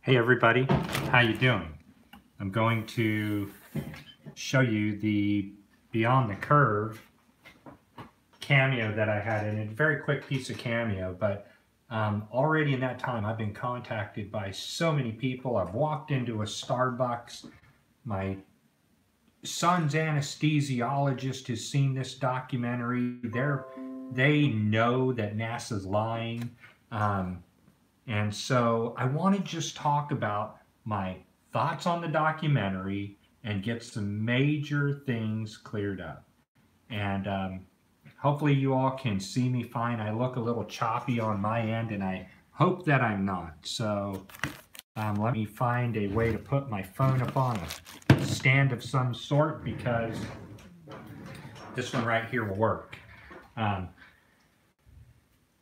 Hey everybody, how you doing? I'm going to show you the Beyond the Curve cameo that I had in it. A very quick piece of cameo, but already in that time I've been contacted by so many people. I've walked into a Starbucks. My son's anesthesiologist has seen this documentary. They know that NASA's lying. And so I want to just talk about my thoughts on the documentary and get some major things cleared up. And hopefully you all can see me fine. I look a little choppy on my end, and I hope that I'm not. So let me find a way to put my phone up on a stand of some sort, because this one right here will work.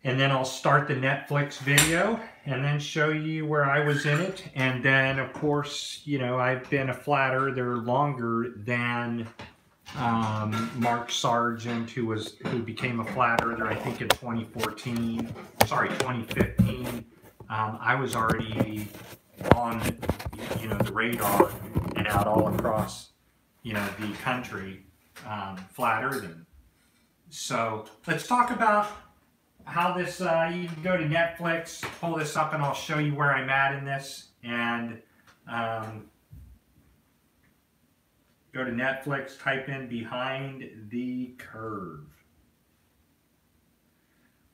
And then I'll start the Netflix video and then show you where I was in it. And then, of course, you know, I've been a flat earther longer than Mark Sargent, who became a flat earther, I think, in 2015. I was already on, you know, the radar and out all across, you know, the country, flat earthing. So let's talk about how this, you can go to Netflix, pull this up, and I'll show you where I'm at in this. And go to Netflix, type in Behind the Curve,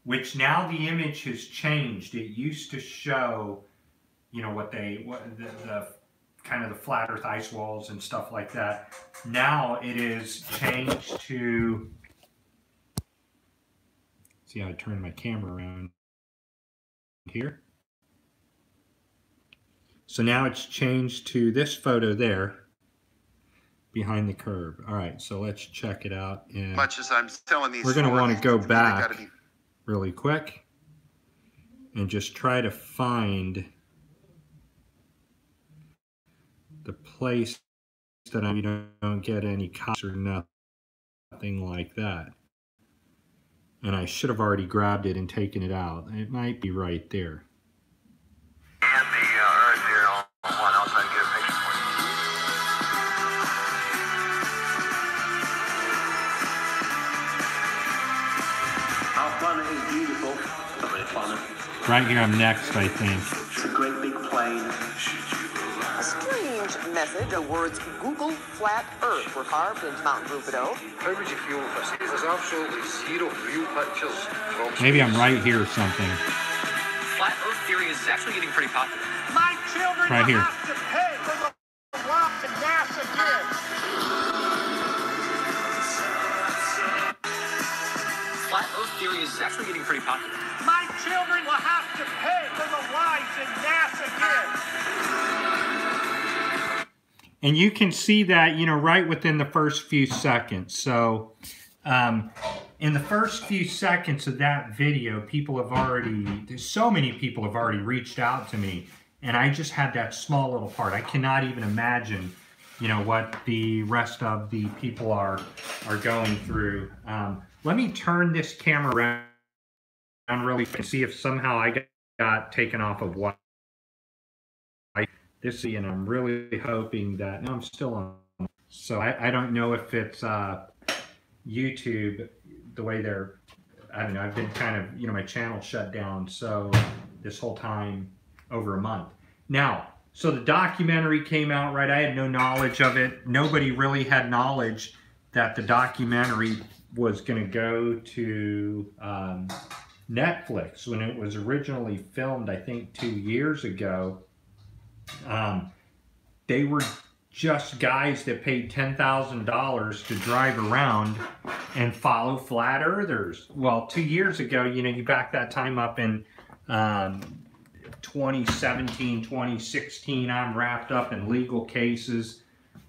which now the image has changed. It used to show, you know, the kind of the flat earth ice walls and stuff like that. Now it is changed to, see how I turn my camera around here. So now it's changed to this photo there, Behind the Curve. All right, so let's check it out. And much as I'm telling these, we're going to want to go back really quick and just try to find the place that I don't get any cops or nothing like that. And I should have already grabbed it and taken it out. It might be right there. And the earth here on one, I'll try to get a picture for you. Our planet is beautiful. Lovely planet. Right here, I'm next, I think. It's a great big plane. A strange message of words Google Flat Earth were carved into Mount Rubidoux. How would you feel if I said there's absolutely zero real pictures from Maybe I'm right here or something. Flat Earth theory is actually getting pretty popular. My children Right here. have to pay for the rock that NASA gives. Flat Earth theory is actually getting pretty popular. My children will have to pay for the lies that NASA gives. And you can see that, you know, right within the first few seconds. So in the first few seconds of that video, so many people have already reached out to me. And I just had that small little part. I cannot even imagine, you know, what the rest of the people are going through. Let me turn this camera around really quick and see if somehow I got taken off of what this, and I'm really hoping that, no, I'm still on. So I don't know if it's YouTube, the way they're, I don't know, I've been kind of, you know, my channel shut down so this whole time, over a month. Now, so the documentary came out, right? I had no knowledge of it. Nobody really had knowledge that the documentary was going to go to Netflix when it was originally filmed, I think 2 years ago. They were just guys that paid $10,000 to drive around and follow flat earthers. Well, 2 years ago, you know, you back that time up in 2017, 2016, I'm wrapped up in legal cases.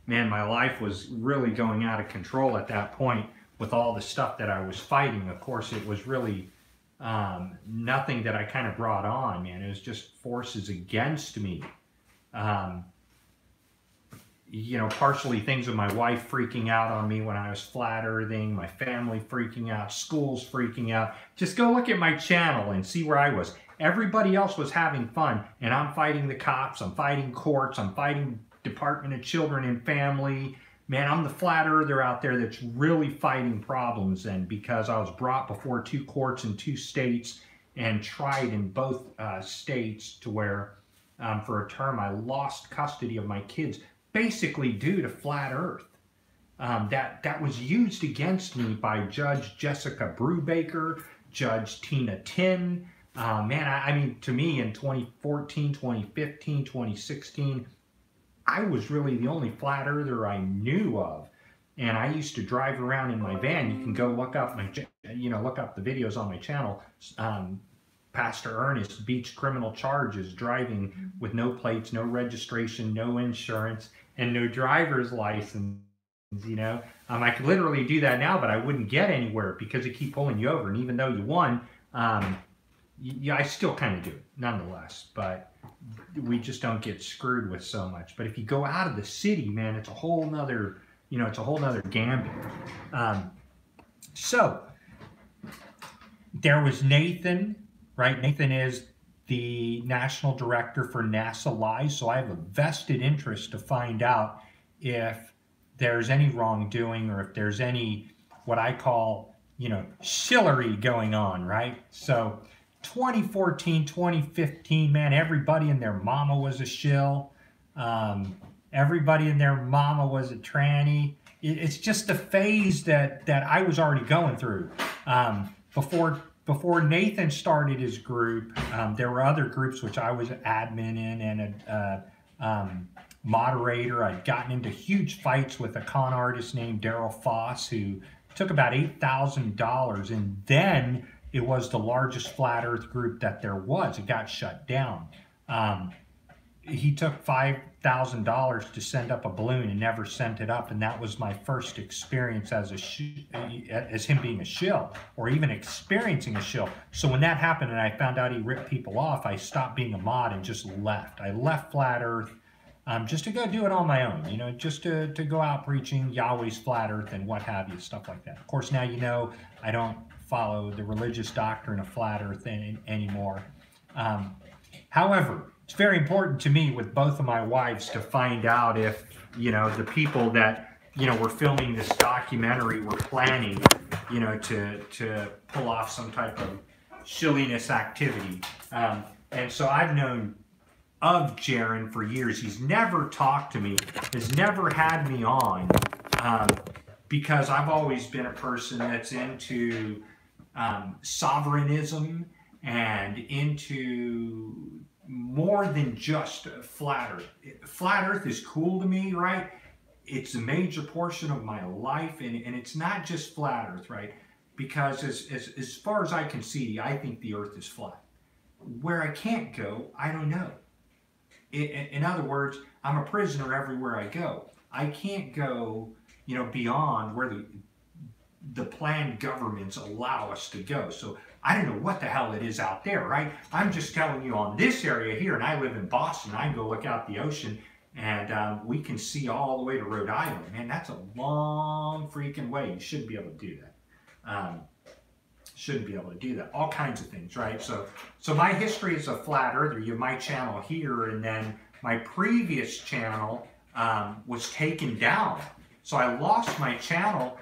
Man, my life was really going out of control at that point with all the stuff that I was fighting. Of course, it was really nothing that I kind of brought on, man. It was just forces against me. you know, partially things with my wife freaking out on me when I was flat earthing, my family freaking out, schools freaking out. Just go look at my channel and see where I was. Everybody else was having fun, and I'm fighting the cops, I'm fighting courts, I'm fighting Department of Children and Family. Man, I'm the flat earther out there that's really fighting problems. And because I was brought before 2 courts in 2 states and tried in both states to where for a term I lost custody of my kids, basically due to flat earth. That was used against me by Judge Jessica Brubaker, Judge Tina Tin. Man, I mean, to me in 2014, 2015, 2016, I was really the only flat earther I knew of. And I used to drive around in my van. You can go look up look up the videos on my channel. Pastor Ernest beats criminal charges driving with no plates, no registration, no insurance, and no driver's license. You know, I could literally do that now, but I wouldn't get anywhere because they keep pulling you over. And even though you won, I still kind of do it nonetheless, but we just don't get screwed with so much. But if you go out of the city, man, it's a whole nother, it's a whole nother gambit. So there was Nathan, right? Nathan is the national director for NASA Lies. So I have a vested interest to find out if there's any wrongdoing or if there's any, what I call, shillery going on, right? So 2014, 2015, man, everybody and their mama was a shill. Everybody and their mama was a tranny. It's just a phase that I was already going through. Before Nathan started his group, there were other groups which I was an admin in and a moderator. I'd gotten into huge fights with a con artist named Daryl Foss who took about $8,000, and then it was the largest flat earth group that there was. It got shut down. He took $5,000 to send up a balloon and never sent it up, and that was my first experience as him being a shill, or even experiencing a shill. So when that happened and I found out he ripped people off, I stopped being a mod and just left. I left flat earth just to go do it on my own, just to go out preaching Yahweh's flat earth and what have you, stuff like that. Of course, now I don't follow the religious doctrine of flat earth anymore. However, it's very important to me with both of my wives to find out if, the people that, were filming this documentary were planning, to pull off some type of shilliness activity. And so I've known of Jaron for years. He's never talked to me, has never had me on, because I've always been a person that's into sovereignism and into more than just flat earth. Flat earth is cool to me, right? It's a major portion of my life, and it's not just flat earth, right? Because as far as I can see, I think the earth is flat. Where I can't go, I don't know. In other words, I'm a prisoner everywhere I go. I can't go, beyond where the planned governments allow us to go. So I don't know what the hell it is out there, right? I'm just telling you on this area here, and I live in Boston. I can go look out the ocean, and we can see all the way to Rhode Island. Man, that's a long freaking way. You shouldn't be able to do that. Shouldn't be able to do that. All kinds of things, right? So my history is a flat earther. You have my channel here, and then my previous channel was taken down. So I lost my channel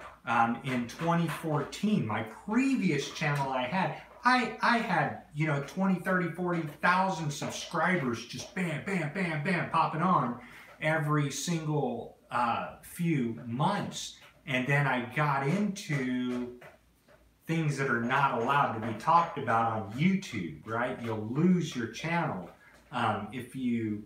in 2014. My previous channel I had 20, 30, 40,000 subscribers, just bam, bam, bam, bam, popping on every single few months. And then I got into things that are not allowed to be talked about on YouTube, right? You'll lose your channel if you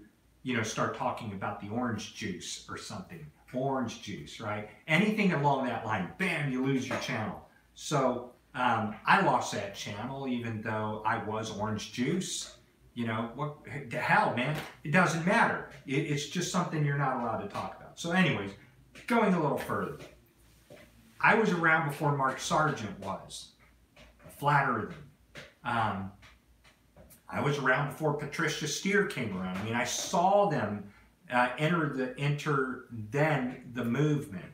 start talking about the orange juice or something. Orange juice, right? Anything along that line, bam, you lose your channel. So I lost that channel even though I was orange juice. What the hell, man? It doesn't matter. It's just something you're not allowed to talk about. So anyways, going a little further. I was around before Mark Sargent was. Flat earthing. I was around before Patricia Steer came around. I mean, I saw them enter the movement.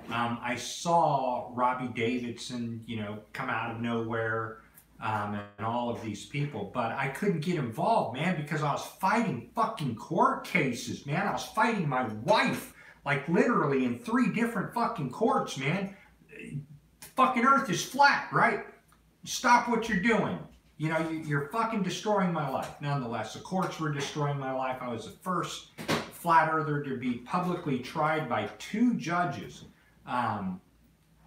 I saw Robbie Davidson, you know, come out of nowhere, and all of these people, but I couldn't get involved, man, because I was fighting fucking court cases, man. I was fighting my wife, like literally in 3 different fucking courts, man. Fucking earth is flat, right? Stop what you're doing. You know, you're fucking destroying my life. Nonetheless, the courts were destroying my life. I was the first flat earther to be publicly tried by 2 judges. And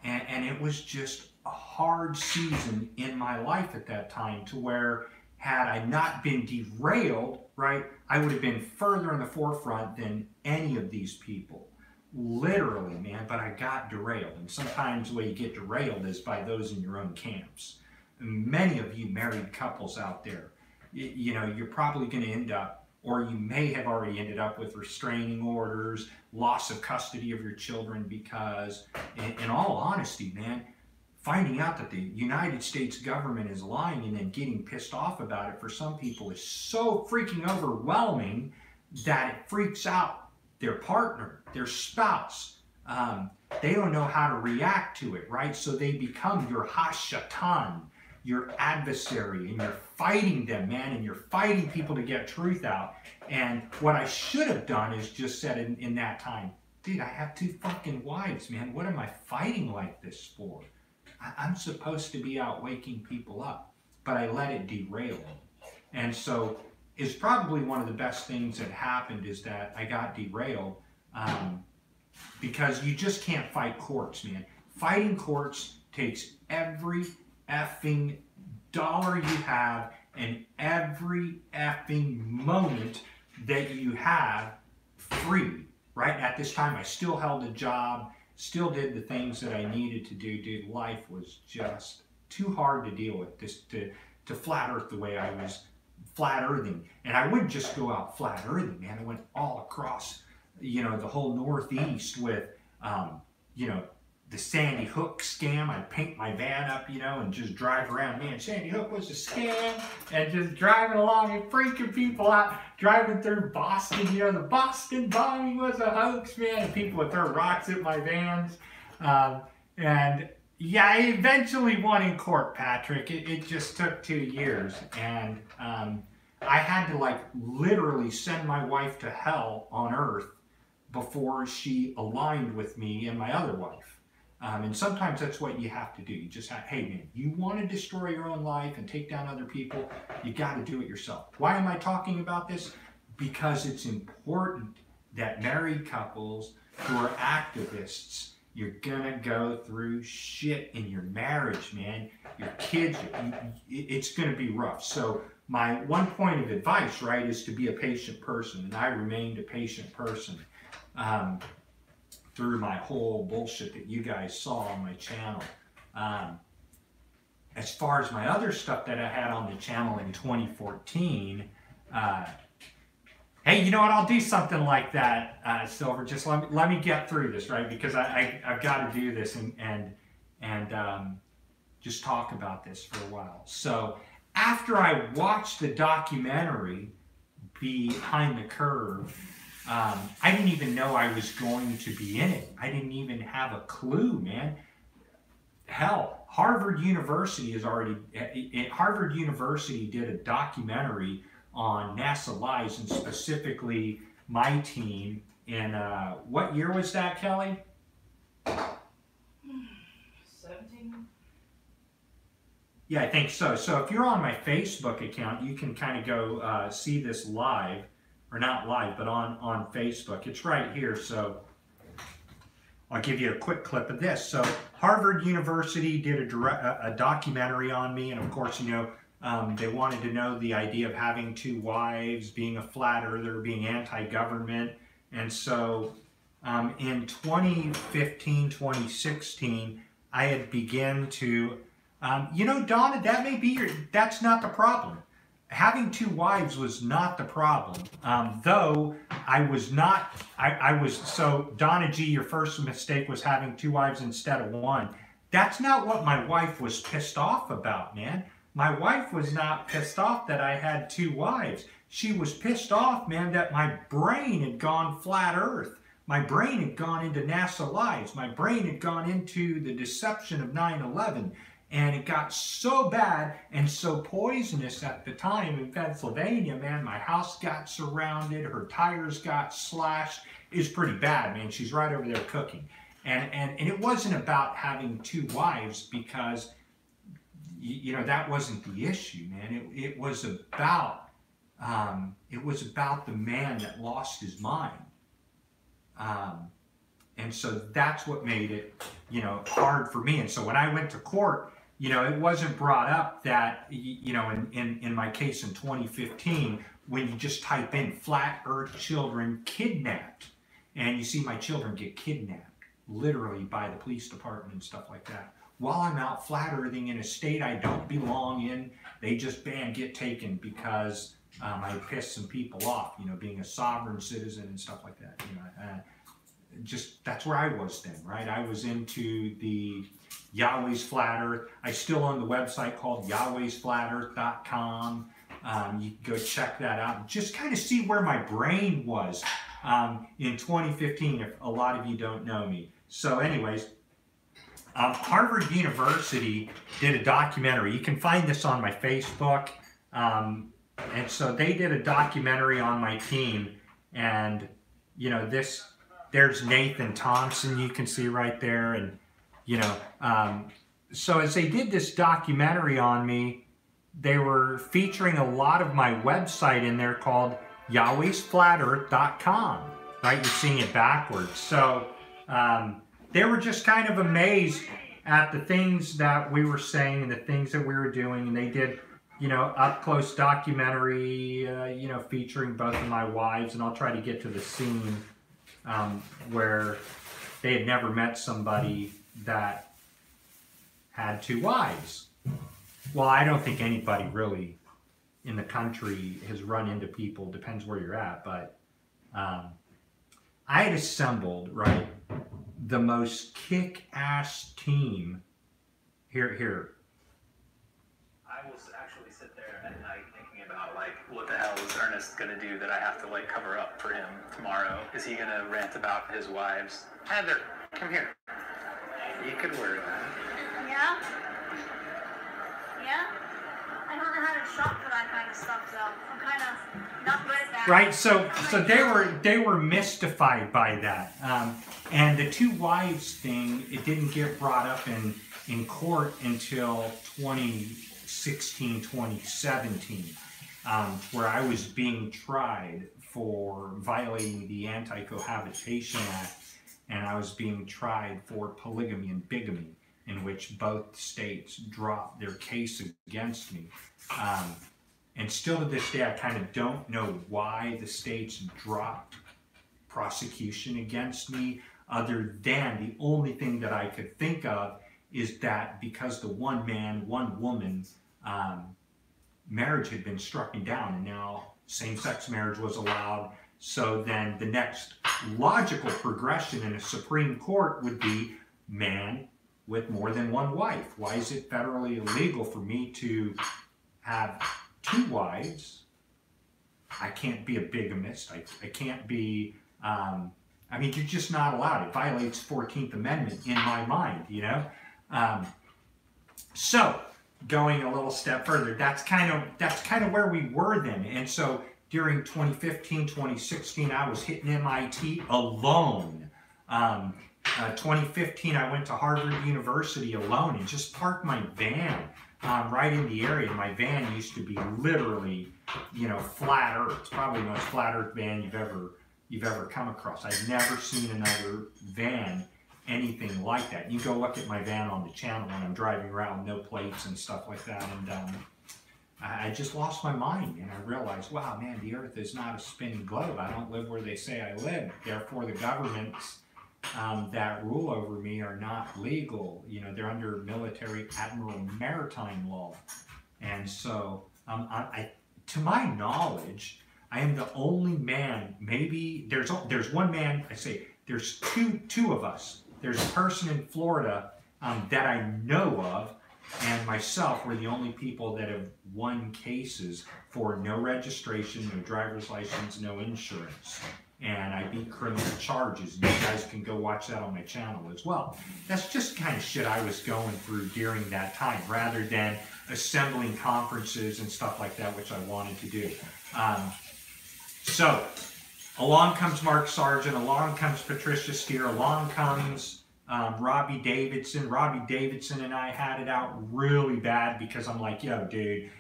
it was just a hard season in my life at that time, to where had I not been derailed, right, I would have been further in the forefront than any of these people. Literally, man, but I got derailed. And sometimes the way you get derailed is by those in your own camps. Many of you married couples out there, you know, you're probably going to end up, or you may have already ended up with restraining orders, loss of custody of your children, because in all honesty, man, finding out that the United States government is lying and then getting pissed off about it for some people is so freaking overwhelming that it freaks out their partner, their spouse. They don't know how to react to it, right? So they become your Hashatan, your adversary, and you're fighting them, man, and you're fighting people to get truth out. And what I should have done is just said in that time, dude, I have 2 fucking wives, man. What am I fighting like this for? I'm supposed to be out waking people up, but I let it derail me. And so it's probably one of the best things that happened is that I got derailed, because you just can't fight courts, man. Fighting courts takes every effing dollar you have and every effing moment that you have free, right? At this time, I still held a job, still did the things that I needed to do. Dude, life was just too hard to deal with, to flat earth the way I was flat earthing. And I wouldn't just go out flat earthing, man. I went all across, you know, the whole Northeast with, you know, the Sandy Hook scam. I'd paint my van up, you know, and just drive around. Man, Sandy Hook was a scam, and just driving along and freaking people out, driving through Boston. You know, the Boston bombing was a hoax, man, and people would throw rocks at my vans. And yeah, I eventually won in court, Patrick. It just took 2 years, and I had to, like, literally send my wife to hell on earth before she aligned with me and my other wife. And sometimes that's what you have to do. You just have, hey man, you want to destroy your own life and take down other people, you got to do it yourself. Why am I talking about this? Because it's important that married couples who are activists, you're gonna go through shit in your marriage, man. Your kids, it's gonna be rough. So my one point of advice, right, is to be a patient person, and I remained a patient person through my whole bullshit that you guys saw on my channel. As far as my other stuff that I had on the channel in 2014, hey, you know what? I'll do something like that, Silver. Just let me get through this, right? Because I've got to do this and just talk about this for a while. So after I watched the documentary Behind the Curve, I didn't even know I was going to be in it. I didn't even have a clue, man. Hell, Harvard University Harvard University did a documentary on NASA lies, and specifically my team. In what year was that, Kelly? 17. Yeah, I think so. So if you're on my Facebook account, you can kind of go see this live, or not live, but on Facebook. It's right here. So I'll give you a quick clip of this. So Harvard University did a documentary on me, and of course, you know, they wanted to know the idea of having 2 wives, being a flat earther, being anti-government. And so in 2015, 2016, I had begun to, you know, Donna, that may be that's not the problem. Having 2 wives was not the problem. Though I was not, so Donna G, your first mistake was having 2 wives instead of 1. That's not what my wife was pissed off about, man. my wife was not pissed off that I had 2 wives. She was pissed off, man, that my brain had gone flat earth. My brain had gone into NASA lies. My brain had gone into the deception of 9/11. And it got so bad and so poisonous at the time in Pennsylvania, man. My house got surrounded. Her tires got slashed. It was pretty bad, man. She's right over there cooking. And it wasn't about having 2 wives because, you know, that wasn't the issue, man. It was about the man that lost his mind. And so that's what made it, you know, hard for me. And so when I went to court, you know, it wasn't brought up that, you know, in my case in 2015, when you just type in flat earth children kidnapped, and you see my children get kidnapped, literally by the police department and stuff like that. While I'm out flat earthing in a state I don't belong in, they just get taken because I pissed some people off, you know, being a sovereign citizen and stuff like that. You know, just that's where I was then, right? I was into the Yahweh's Flat Earth. I still own the website called yahwehsflatearth.com. You can go check that out and just kind of see where my brain was in 2015, if a lot of you don't know me. So anyways, Harvard University did a documentary. You can find this on my Facebook. And so they did a documentary on my team. And, you know, there's Nathan Thompson, you can see right there. And, you know, so as they did this documentary on me, they were featuring a lot of my website in there called yahwehsflatearth.com, right? You're seeing it backwards. So they were just kind of amazed at the things that we were saying and the things that we were doing. And they did, you know, up-close documentary, you know, featuring both of my wives. And I'll try to get to the scene where they had never met somebody that had 2 wives. Well, I don't think anybody really in the country has run into people, depends where you're at, but I had assembled, right, the most kick-ass team. Here. I will actually sit there at night thinking about, like, what the hell is Ernest gonna do that I have to, like, cover up for him tomorrow? Is he gonna rant about his wives? Heather, come here. You could worry about it. Yeah? Yeah? I don't know how to shop for that kind of stuff, though. I'm kind of not good at that. Right, so they were mystified by that, and the 2 wives thing, it didn't get brought up in court until 2016, 2017, where I was being tried for violating the Anti-Cohabitation Act, and I was being tried for polygamy and bigamy, in which both states dropped their case against me. And still to this day, I kind of don't know why the states dropped prosecution against me, other than the only thing that I could think of is that because the one man, one woman marriage had been struck down, and now same-sex marriage was allowed. So then the next logical progression in a Supreme Court would be man with more than one wife. Why is it federally illegal for me to have 2 wives? I can't be a bigamist. I can't be, I mean, you're just not allowed. It violates 14th Amendment in my mind, you know? So going a little step further, that's kind of where we were then. And so during 2015, 2016, I was hitting MIT alone. 2015, I went to Harvard University alone and just parked my van right in the area. My van used to be literally, you know, flat earth. It's probably the most flat earth van you've ever come across. I've never seen another van anything like that. You go look at my van on the channel when I'm driving around, no plates and stuff like that. And I just lost my mind, and I realized, wow, man, the earth is not a spinning globe. I don't live where they say I live. Therefore, the governments that rule over me are not legal. You know, they're under military admiral maritime law. And so, to my knowledge, I am the only man, maybe, there's one man, I say, there's two of us. There's a person in Florida that I know of and myself were the only people that have won cases for no registration, no driver's license, no insurance. And I beat criminal charges. And you guys can go watch that on my channel as well. That's just kind of shit I was going through during that time, rather than assembling conferences and stuff like that, which I wanted to do. So along comes Mark Sargent, along comes Patricia Steer, along comes Robbie Davidson. Robbie Davidson and I had it out really bad because I'm like, yo, dude,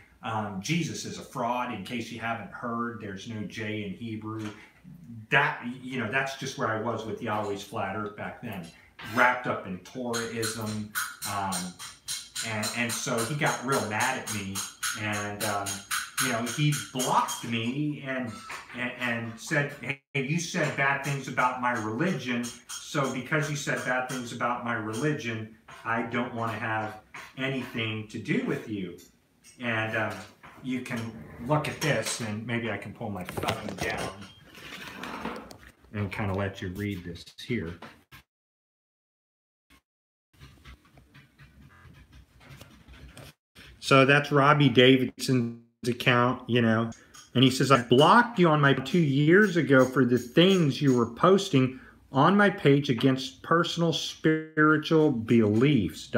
Jesus is a fraud. In case you haven't heard, there's no J in Hebrew. That, you know, that's just where I was with Yahweh's Flat Earth back then, wrapped up in Torahism, and so he got real mad at me, and you know, he blocked me and said, hey, you said bad things about my religion, so because you said bad things about my religion, I don't want to have anything to do with you. And you can look at this, and maybe I can pull my phone down and kind of let you read this here. So that's Robbie Davidson's account, you know, and he says, I blocked you on my 2 years ago for the things you were posting on my page against personal spiritual beliefs, ...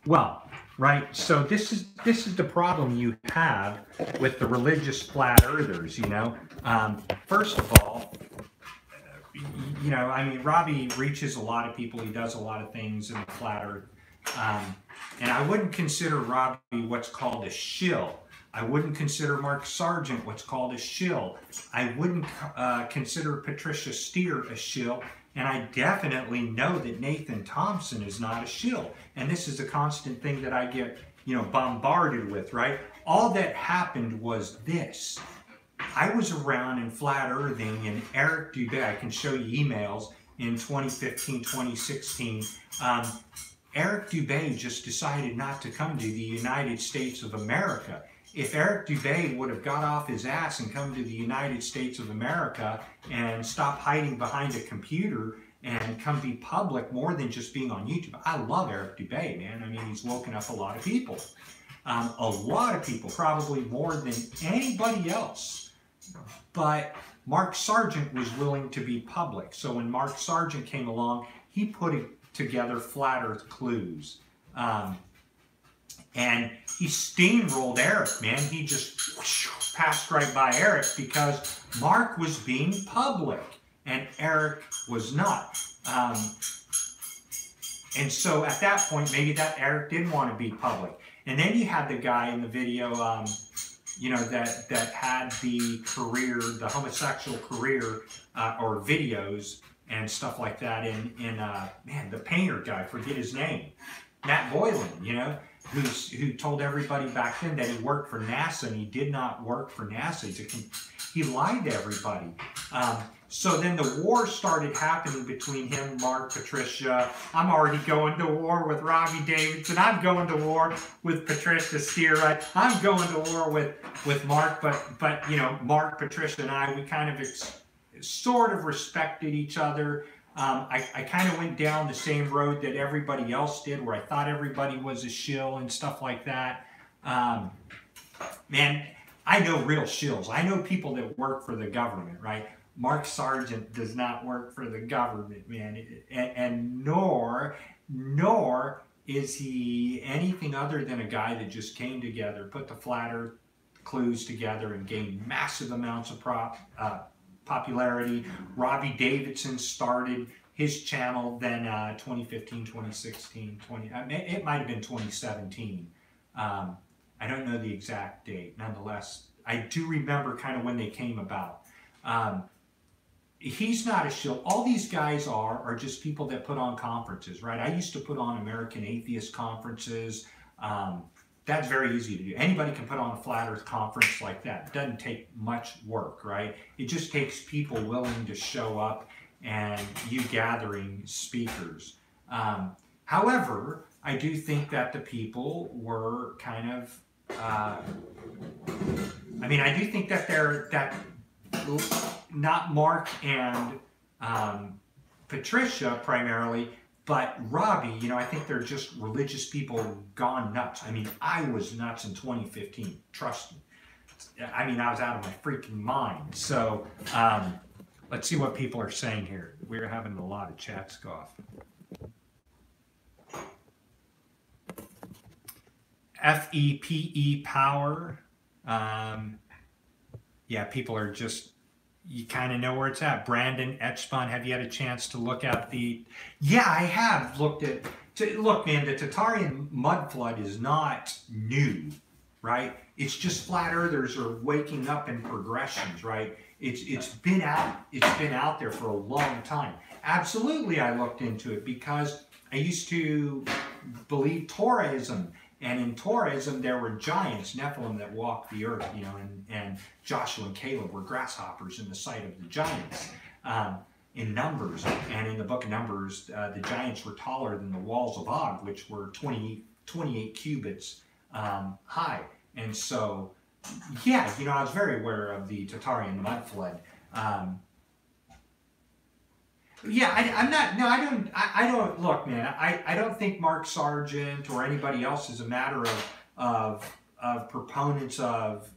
Well, right, so this is the problem you have with the religious flat earthers, you know. First of all, you know, I mean, Robbie reaches a lot of people. He does a lot of things in the flat earth. And I wouldn't consider Robbie what's called a shill. I wouldn't consider Mark Sargent what's called a shill. I wouldn't consider Patricia Steer a shill. And I definitely know that Nathan Thompson is not a shill. And this is a constant thing that I get, you know, bombarded with, right? All that happened was this. I was around in flat earthing, and Eric Dubé, I can show you emails in 2015, 2016. Eric Dubé just decided not to come to the United States of America. If Eric Dubé would have got off his ass and come to the United States of America and stop hiding behind a computer and come be public more than just being on YouTube. I love Eric Dubé, man. I mean, he's woken up a lot of people. A lot of people, probably more than anybody else. But Mark Sargent was willing to be public. So when Mark Sargent came along, he put together Flat Earth Clues. And he steamrolled Eric, man. He just whoosh, passed right by Eric because Mark was being public and Eric was not. And so at that point, maybe that Eric didn't want to be public. And then you had the guy in the video, you know, that had the career, the homosexual career, or videos and stuff like that in man, the painter guy, forget his name, Matt Boylan, you know, who told everybody back then that he worked for NASA, and he did not work for NASA. He lied to everybody. So then the war started happening between him, Mark, Patricia. I'm already going to war with Robbie Davidson. I'm going to war with Patricia Steer. Right? I'm going to war with Mark. But you know, Mark, Patricia, and I, we kind of sort of respected each other. I kind of went down the same road that everybody else did, where I thought everybody was a shill and stuff like that. Man, I know real shills. I know people that work for the government, right? Mark Sargent does not work for the government, man, and nor is he anything other than a guy that just came together, put the Flat Earth Clues together, and gained massive amounts of popularity. Robbie Davidson started his channel then 2015, 2016, it might have been 2017. I don't know the exact date. Nonetheless, I do remember kind of when they came about. He's not a shill. All these guys are just people that put on conferences, right? I used to put on American Atheist conferences. That's very easy to do. Anybody can put on a Flat Earth conference like that. It doesn't take much work, right? It just takes people willing to show up and you gathering speakers. However, I do think that the people were kind of, I mean, I do think that not Mark and Patricia primarily But Robbie, you know, I think they're just religious people gone nuts. I mean, I was nuts in 2015. Trust me. I mean, I was out of my freaking mind. So let's see what people are saying here. We're having a lot of chats go off. FEPE power. Yeah, people are just, you kind of know where it's at. Brandon Etchbun, have you had a chance to look at the... Yeah, I have looked at... Look, man, the Tatarian mud flood is not new, right? It's just flat earthers are waking up in progressions, right? It's been out there for a long time. Absolutely, I looked into it because I used to believe Torahism. And in Torahism, there were giants, Nephilim, that walked the earth, you know, and Joshua and Caleb were grasshoppers in the sight of the giants in Numbers. And in the book of Numbers, the giants were taller than the walls of Og, which were 28 cubits high. And so, yeah, you know, I was very aware of the Tatarian mud flood. Yeah, I don't, look, man, I don't think Mark Sargent or anybody else is a matter of proponents of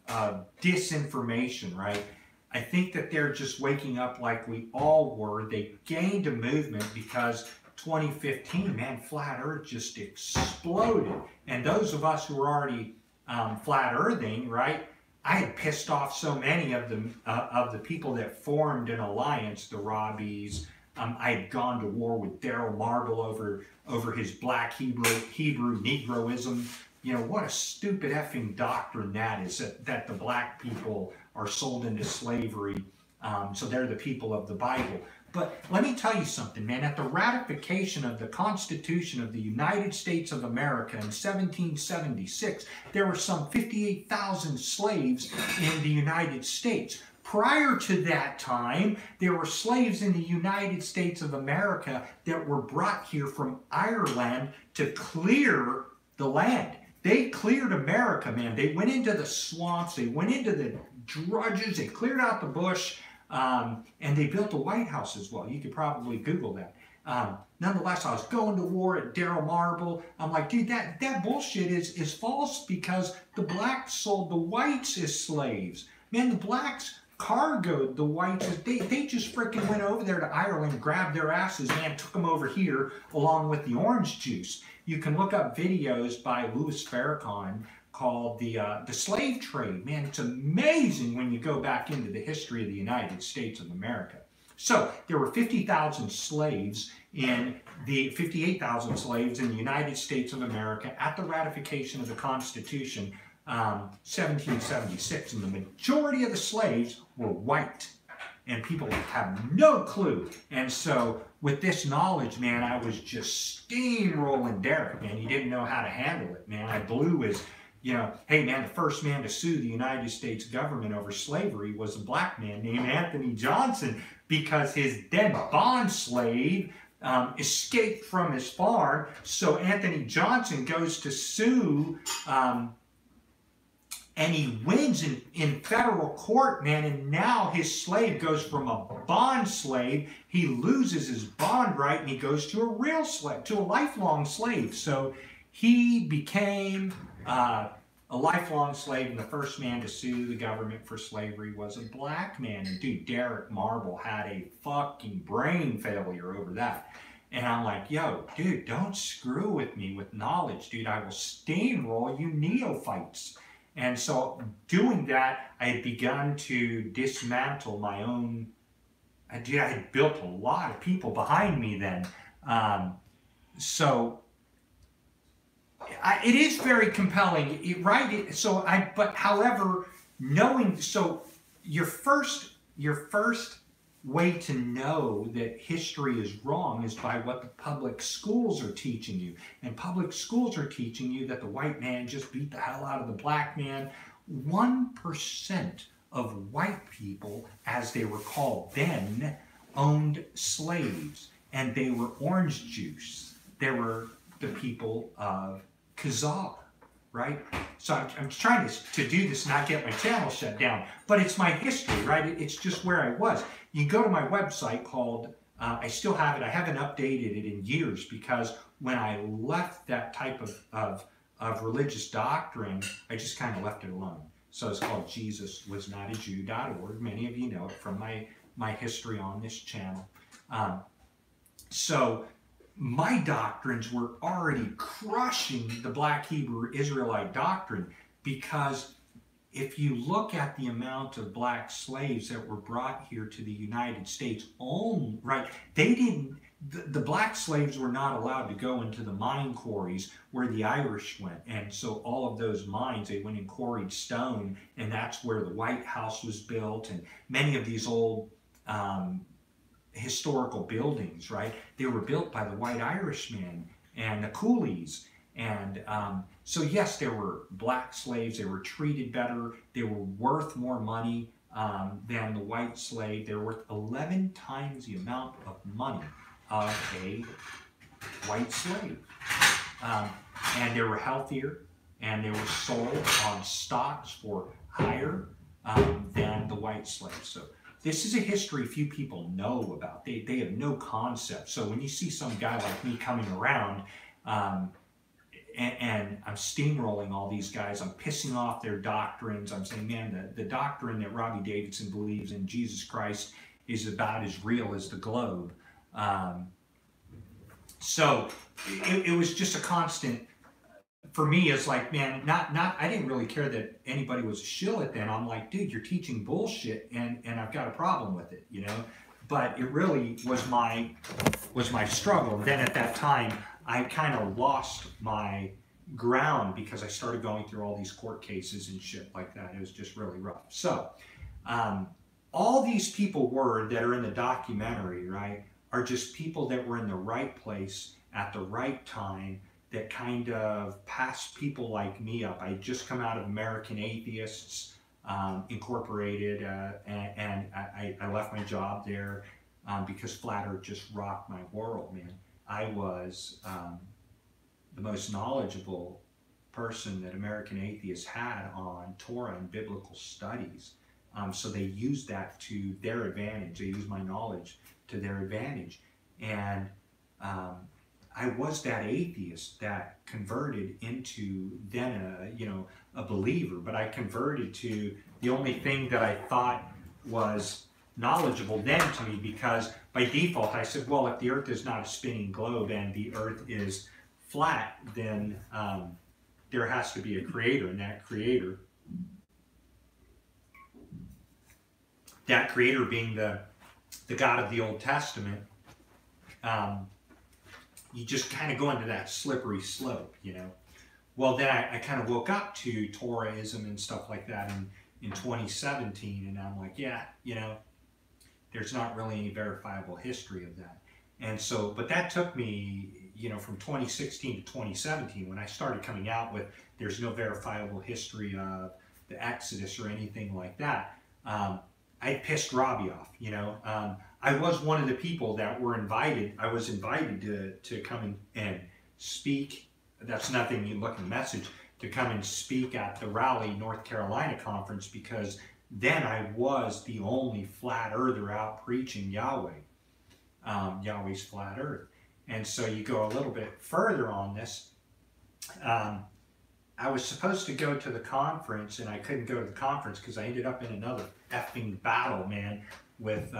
disinformation, right? I think that they're just waking up like we all were. They gained a movement because 2015, man, flat earth just exploded. And those of us who were already flat earthing, right? I had pissed off so many of the people that formed an alliance, the Robbies. I had gone to war with Daryl Marble over his black Hebrew Negroism. You know, what a stupid effing doctrine that is, that the black people are sold into slavery, so they're the people of the Bible. But let me tell you something, man. At the ratification of the Constitution of the United States of America in 1776, there were some 58,000 slaves in the United States. Prior to that time, there were slaves in the United States of America that were brought here from Ireland to clear the land. They cleared America, man. They went into the swamps, they went into the drudges, they cleared out the bush, and they built the White House as well. You could probably Google that. Nonetheless, I was going to war at Daryl Marble. I'm like, dude, that bullshit is false because the blacks sold the whites as slaves. Man, the blacks cargoed the whites. They just freaking went over there to Ireland, grabbed their asses, man, took them over here along with the orange juice. You can look up videos by Louis Farrakhan called the slave trade. Man, it's amazing when you go back into the history of the United States of America. So there were 50,000 slaves in the 58,000 slaves in the United States of America at the ratification of the Constitution 1776, and the majority of the slaves were white, and people have no clue. And so with this knowledge, man, I was just steamrolling Derek, man. He didn't know how to handle it, man. I blew his, you know, hey, man, the first man to sue the United States government over slavery was a black man named Anthony Johnson, because his then bond slave escaped from his farm. So Anthony Johnson goes to sue, and he wins in federal court, man, and now his slave goes from a bond slave, he loses his bond right, and he goes to a real slave, to a lifelong slave. So he became a lifelong slave, and the first man to sue the government for slavery was a black man. And dude, Derek Marble had a fucking brain failure over that. And I'm like, yo, dude, don't screw with me with knowledge, dude. I will steamroll you neophytes. And so doing that, I had begun to dismantle my own, dude, I had built a lot of people behind me then. It is very compelling, right? But however, knowing, so your first way to know that history is wrong is by what the public schools are teaching you. And public schools are teaching you that the white man just beat the hell out of the black man. 1% of white people, as they were called then, owned slaves, and they were orange juice. They were the people of Khazar, right? So I'm trying to do this and not get my channel shut down, but it's my history, right? It's just where I was. You go to my website called I still have it. I haven't updated it in years because when I left that type of religious doctrine, I just kind of left it alone. So it's called JesusWasNotAJew.org. Many of you know it from my history on this channel. So my doctrines were already crushing the Black Hebrew Israelite doctrine, because if you look at the amount of black slaves that were brought here to the United States, the black slaves were not allowed to go into the mine quarries where the Irish went. And so all of those mines, they went and quarried stone, and that's where the White House was built, and many of these old historical buildings, right? They were built by the white Irishmen and the coolies. And so yes, there were black slaves. They were treated better. They were worth more money than the white slave. They were worth 11 times the amount of money of a white slave. And they were healthier, and they were sold on stocks for higher than the white slave. So this is a history few people know about. They have no concept. So when you see some guy like me coming around, and I'm steamrolling all these guys, I'm pissing off their doctrines, I'm saying, man, the doctrine that Robbie Davidson believes in Jesus Christ is about as real as the globe. So it was just a constant. For me, it's like, man, I didn't really care that anybody was a shill at then. I'm like, dude, you're teaching bullshit, and I've got a problem with it, you know? But it really was my struggle. Then at that time, I kind of lost my ground because I started going through all these court cases and shit like that. It was just really rough. So, all these people that are in the documentary, right, are just people that were in the right place at the right time, that kind of passed people like me up. I had just come out of American Atheists Incorporated, and I left my job there because Flat Earth just rocked my world, man. I was the most knowledgeable person that American Atheists had on Torah and biblical studies. So they used that to their advantage. They used my knowledge to their advantage. And I was that atheist that converted into then a believer, but I converted to the only thing that I thought was knowledgeable then to me, because by default I said, well, if the earth is not a spinning globe and the earth is flat, then there has to be a creator, and that creator being the God of the Old Testament, you just kind of go into that slippery slope, you know. Well, then I kind of woke up to Torahism and stuff like that in 2017, and I'm like, yeah, you know, there's not really any verifiable history of that. And so, but that took me, you know, from 2016 to 2017, when I started coming out with there's no verifiable history of the Exodus or anything like that. I pissed Robbie off, you know. I was one of the people that were invited. I was invited to come and speak. That's nothing, you look in the message, to come and speak at the Raleigh, North Carolina conference, because then I was the only flat earther out preaching Yahweh, Yahweh's flat earth. And so you go a little bit further on this. I was supposed to go to the conference, and I couldn't go to the conference because I ended up in another effing battle, man, with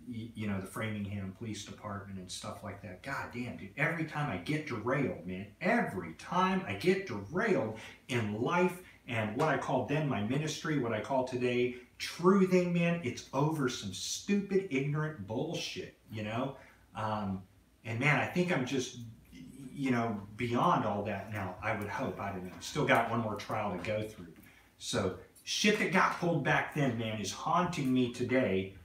you know, the Framingham Police Department and stuff like that. God damn, dude, every time I get derailed, man, every time I get derailed in life and what I called then my ministry, what I call today truthing, man, it's over some stupid, ignorant bullshit, you know? And man, I think I'm just, you know, beyond all that now. I would hope. I don't know. Still got one more trial to go through. So shit that got pulled back then, man, is haunting me today,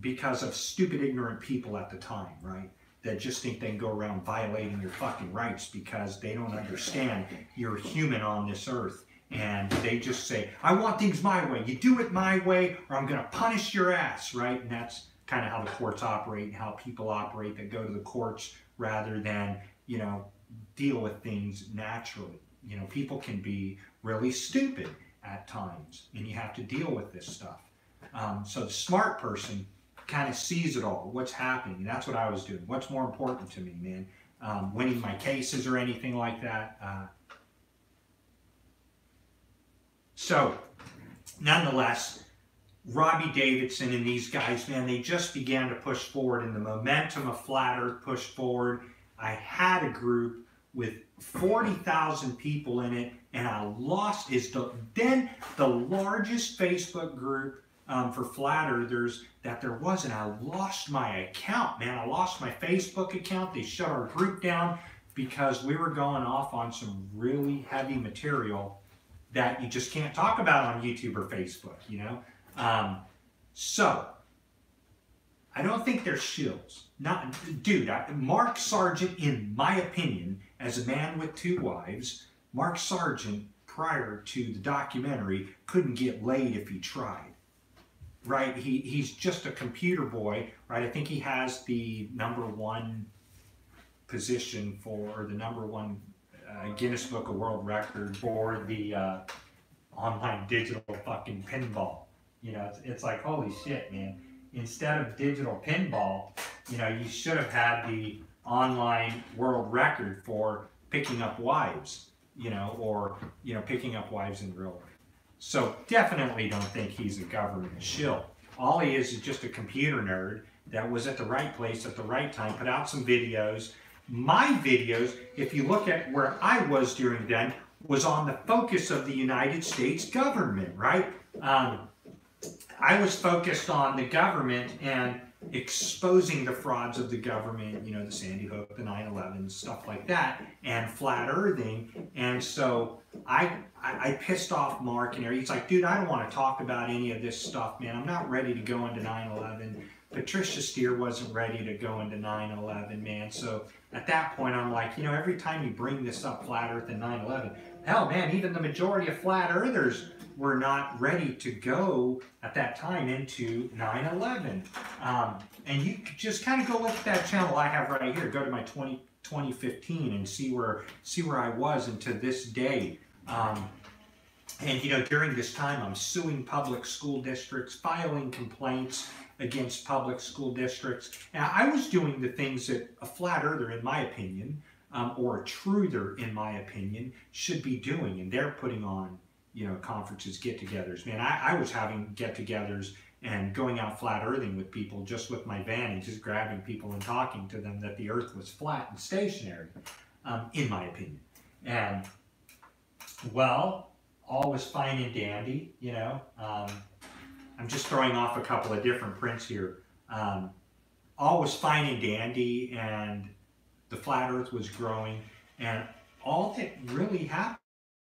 because of stupid, ignorant people at the time, right? That just think they can go around violating your fucking rights because they don't understand you're human on this earth. And they just say, I want things my way. You do it my way, or I'm going to punish your ass, right? And that's kind of how the courts operate and how people operate that go to the courts rather than, you know, deal with things naturally. You know, people can be really stupid at times, and you have to deal with this stuff. So the smart person kind of sees it all, what's happening. And that's what I was doing. What's more important to me, man? Winning my cases or anything like that. So, nonetheless, Robbie Davidson and these guys, man, they just began to push forward, and the momentum of Flat Earth pushed forward. I had a group with 40,000 people in it, and I lost, then the largest Facebook group for Flat Earthers that there was, and I lost my account, man. I lost my Facebook account. They shut our group down because we were going off on some really heavy material that you just can't talk about on YouTube or Facebook, you know? So, I don't think they're shills. Dude, Mark Sargent, in my opinion, as a man with 2 wives, Mark Sargent, prior to the documentary, couldn't get laid if he tried. Right? He's just a computer boy, right? I think he has the #1 position for, the #1 Guinness Book of World Record for the online digital fucking pinball. You know, it's like, holy shit, man. Instead of digital pinball, you know, you should have had the online world record for picking up wives, you know, or, you know, picking up wives in real life. So definitely don't think he's a government shill. All he is just a computer nerd that was at the right place at the right time, put out some videos. My videos, if you look at where I was during then, was on the focus of the United States government, right? I was focused on the government and exposing the frauds of the government, you know, the Sandy Hook, the 9/11, stuff like that, and flat earthing. And so I pissed off Mark and he's like, dude, I don't want to talk about any of this stuff, man. I'm not ready to go into 9/11. Patricia Steer wasn't ready to go into 9/11, man. So at that point, I'm like, you know, every time you bring this up, flat earth and 9/11, hell, man, even the majority of flat earthers were not ready to go at that time into 9/11. And you just kind of go look at that channel I have right here. Go to my 2015 and see where I was and to this day. And you know, during this time, I'm suing public school districts, filing complaints against public school districts. Now, I was doing the things that a flat earther, in my opinion, or a truther, in my opinion, should be doing, and they're putting on, you know, conferences, get-togethers. Man, I was having get-togethers and going out flat earthing with people just with my van and just grabbing people and talking to them that the earth was flat and stationary, in my opinion. And, well, all was fine and dandy, you know. I'm just throwing off a couple of different prints here. All was fine and dandy, and the flat earth was growing, and all that really happened,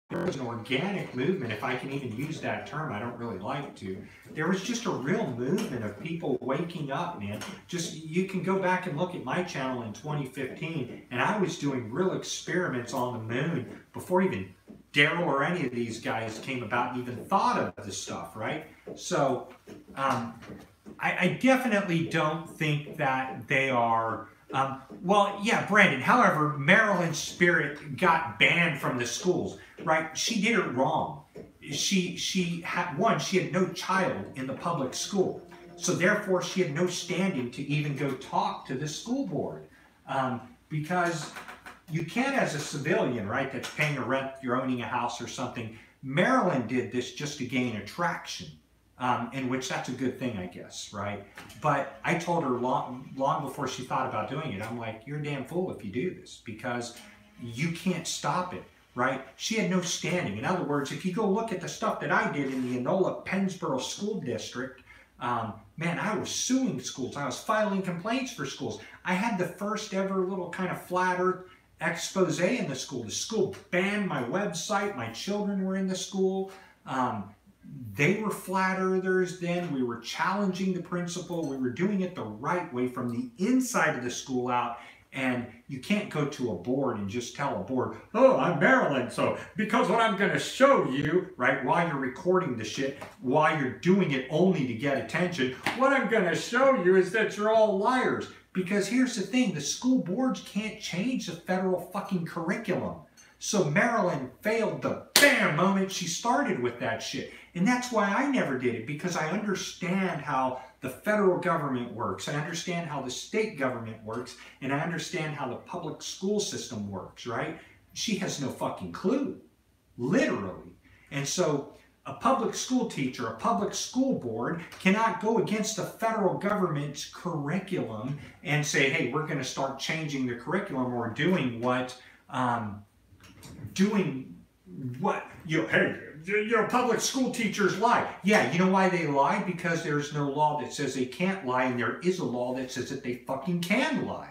there was an organic movement, if I can even use that term. I don't really like to. There was just a real movement of people waking up, man. Just, you can go back and look at my channel in 2015, and I was doing real experiments on the moon before even Daryl or any of these guys came about and even thought of this stuff, right? So, I definitely don't think that they are... well, yeah, Brandon, however, Marilyn Spirit got banned from the schools, right? She did it wrong. She had no child in the public school. So therefore, she had no standing to even go talk to the school board. Because you can't, as a civilian, right, that's paying a rent, you're owning a house or something. Marilyn did this just to gain attraction. In which that's a good thing, I guess, right? But I told her long before she thought about doing it, I'm like, you're a damn fool if you do this, because you can't stop it, right? She had no standing. In other words, if you go look at the stuff that I did in the Enola Pennsboro School District, man, I was suing schools. I was filing complaints for schools. I had the first ever little kind of flat earth expose in the school. The school banned my website. My children were in the school. They were flat earthers then. We were challenging the principal. We were doing it the right way from the inside of the school out. And you can't go to a board and just tell a board, oh, I'm Marilyn, so because what I'm going to show you, right, while you're recording the shit, while you're doing it only to get attention, what I'm going to show you is that you're all liars. Because here's the thing, the school boards can't change the federal fucking curriculum. So Marilyn failed the bam moment she started with that shit. And that's why I never did it, because I understand how the federal government works. I understand how the state government works. And I understand how the public school system works, right? She has no fucking clue, literally. And so a public school teacher, a public school board cannot go against the federal government's curriculum and say, hey, we're going to start changing the curriculum or doing what, hey, public school teachers lie. Yeah, you know why they lie? Because there's no law that says they can't lie, and there is a law that says that they fucking can lie.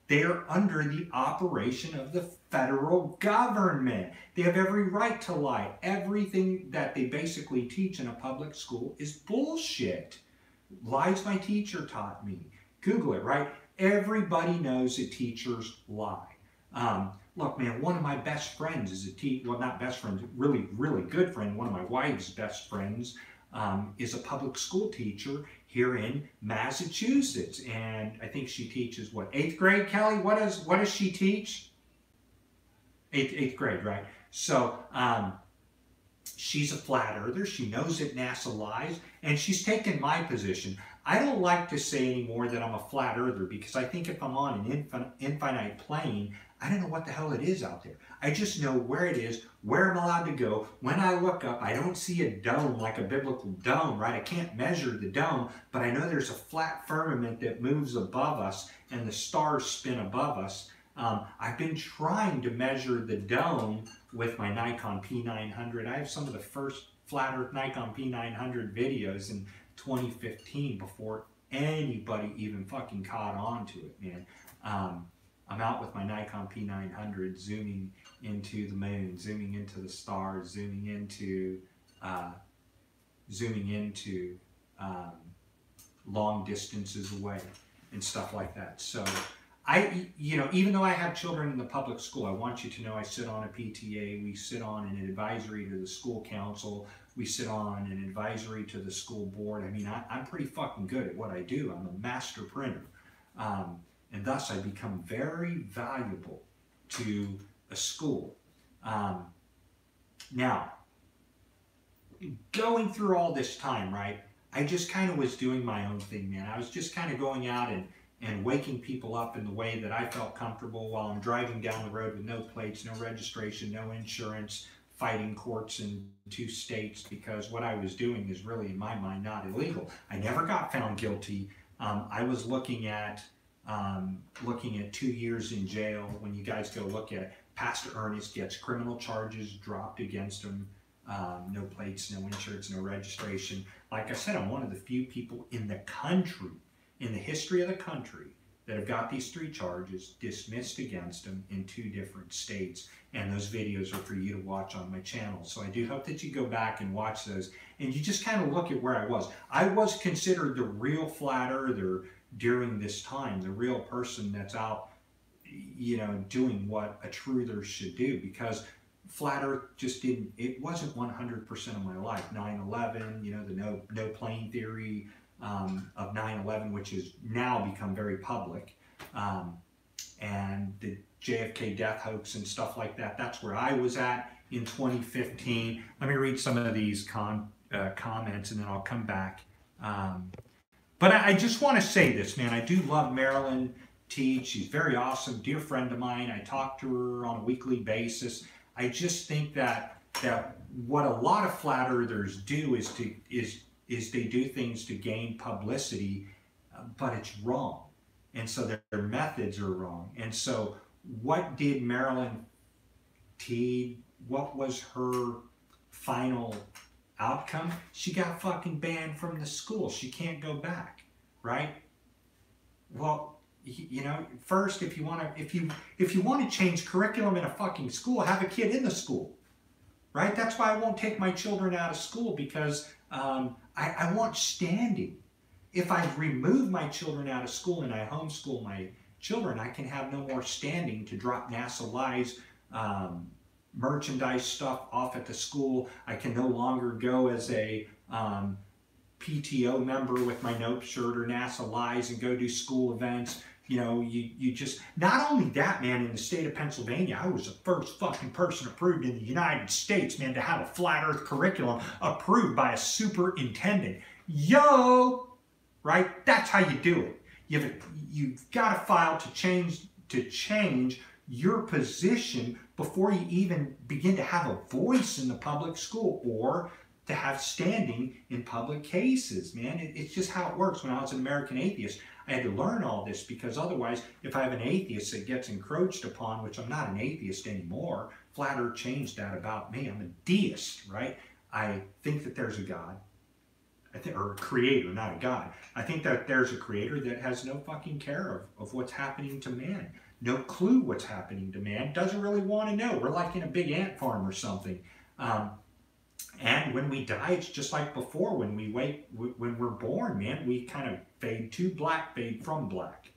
They are under the operation of the federal government. They have every right to lie. Everything that they basically teach in a public school is bullshit. Lies my teacher taught me. Google it, right? Everybody knows that teachers lie. Look, man, one of my best friends is a teacher. Well, not best friends, really, really good friend. One of my wife's best friends is a public school teacher here in Massachusetts, and I think she teaches what, 8th grade, Kelly? What does she teach? Eighth grade, right? So she's a flat earther. She knows that NASA lies, and she's taken my position. I don't like to say anymore that I'm a flat earther, because I think if I'm on an infinite plane, I don't know what the hell it is out there. I just know where it is, where I'm allowed to go. When I look up, I don't see a dome like a biblical dome, right? I can't measure the dome, but I know there's a flat firmament that moves above us and the stars spin above us. I've been trying to measure the dome with my Nikon P900. I have some of the first flat earth Nikon P900 videos in 2015 before anybody even fucking caught on to it, man. I'm out with my Nikon P900 zooming into the moon, zooming into the stars, zooming into long distances away and stuff like that. So even though I have children in the public school, I want you to know I sit on a PTA, we sit on an advisory to the school council, we sit on an advisory to the school board. I mean, I'm pretty fucking good at what I do. I'm a master printer. And thus I become very valuable to a school. Now, going through all this time, right, I just kind of was doing my own thing, man. I was just kind of going out and waking people up in the way that I felt comfortable while I'm driving down the road with no plates, no registration, no insurance, fighting courts in 2 states, because what I was doing is really, in my mind, not illegal. I never got found guilty. I was looking at 2 years in jail. When you guys go look at it, Pastor Ernest gets criminal charges dropped against him. No plates, no insurance, no registration. Like I said, I'm one of the few people in the country, in the history of the country, that have got these 3 charges dismissed against them in 2 different states. And those videos are for you to watch on my channel. So I do hope that you go back and watch those, and you just kind of look at where I was. I was considered the real flat earther during this time, the real person that's out, doing what a truther should do, because flat earth just didn't, it wasn't 100% of my life. 9/11, the no plane theory of 9/11, which has now become very public, and the JFK death hoax and stuff like that. That's where I was at in 2015. Let me read some of these comments, and then I'll come back. But I just want to say this, man. I do love Marilyn Teed. She's very awesome, dear friend of mine. I talk to her on a weekly basis. I just think that what a lot of flat earthers do is they do things to gain publicity, but it's wrong. And so their methods are wrong. And so what did Marilyn Teed, what was her final outcome? She got fucking banned from the school. She can't go back, right? Well, first, if you want to change curriculum in a fucking school, have a kid in the school, right? That's why I won't take my children out of school, because I want standing. If I remove my children out of school and I homeschool my children, I can have no more standing to drop NASA lies, merchandise stuff off at the school. I can no longer go as a PTO member with my Nope shirt or NASA lies and go do school events, You know, you just, not only that, man, in the state of Pennsylvania, I was the first fucking person approved in the United States, man, to have a flat earth curriculum approved by a superintendent. Yo, right? That's how you do it. You've got to file to change your position before you even begin to have a voice in the public school or to have standing in public cases, man. It's just how it works. When I was an American atheist, I had to learn all this, because otherwise, if I have an atheist that gets encroached upon, which I'm not an atheist anymore, Flat Earth changed that about me. I'm a deist, right? I think that there's a God, or a creator, not a God. I think that there's a creator that has no fucking care of what's happening to man. No clue what's happening to man. Doesn't really want to know. We're like in a big ant farm or something. And when we die, it's just like before. When we're born, man, we kind of fade to black, fade from black.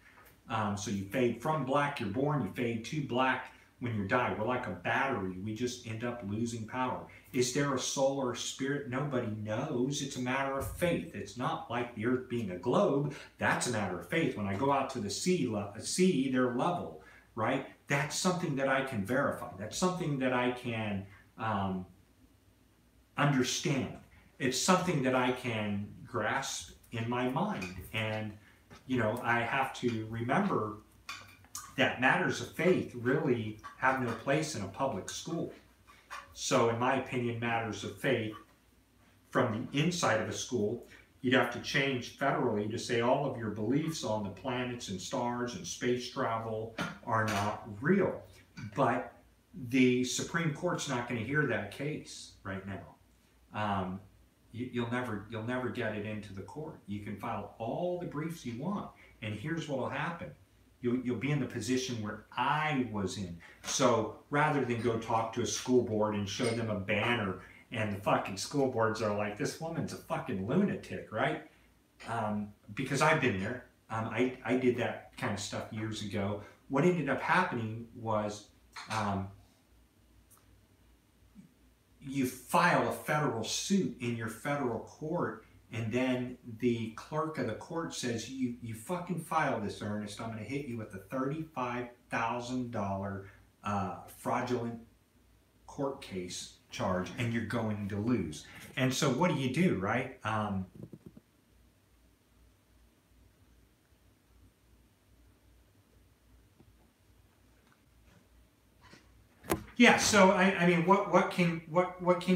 So you fade from black, you're born, you fade to black when you die. We're like a battery. We just end up losing power. Is there a soul or a spirit? Nobody knows. It's a matter of faith. It's not like the earth being a globe. That's a matter of faith. When I go out to the sea, they're level, right? That's something that I can verify. That's something that I can understand. It's something that I can grasp in my mind. And, you know, I have to remember that matters of faith really have no place in a public school. So in my opinion, matters of faith from the inside of a school, you'd have to change federally to say all of your beliefs on the planets and stars and space travel are not real. But the Supreme Court's not going to hear that case right now. You'll never get it into the court. You can file all the briefs you want, and here's what will happen. You'll be in the position where I was in. So rather than go talk to a school board and show them a banner, and the fucking school boards are like, this woman's a fucking lunatic, right? Because I've been there. I did that kind of stuff years ago. What ended up happening was you file a federal suit in your federal court, and then the clerk of the court says, you fucking file this, Ernest. I'm going to hit you with a $35,000 fraudulent court case charge, and you're going to lose. And so what do, right? Yeah, so I mean, what can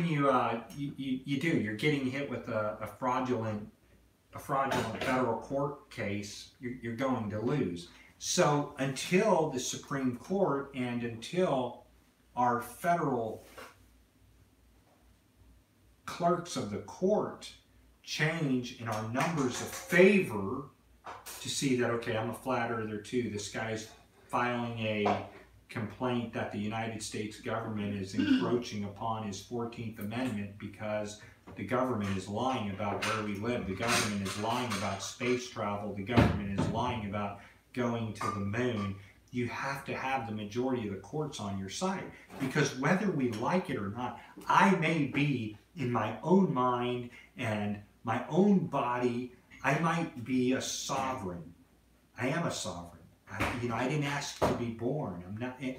you do? You're getting hit with a fraudulent federal court case. You're going to lose. So until the Supreme Court and until our federal clerks of the court change in our numbers of favor to see that, okay, I'm a flat earther too. This guy's filing a complaint that the United States government is encroaching upon his 14th Amendment because the government is lying about where we live. The government is lying about space travel. The government is lying about going to the moon. You have to have the majority of the courts on your side, because whether we like it or not, I may be in my own mind and my own body, I might be a sovereign. I am a sovereign. I didn't ask to be born.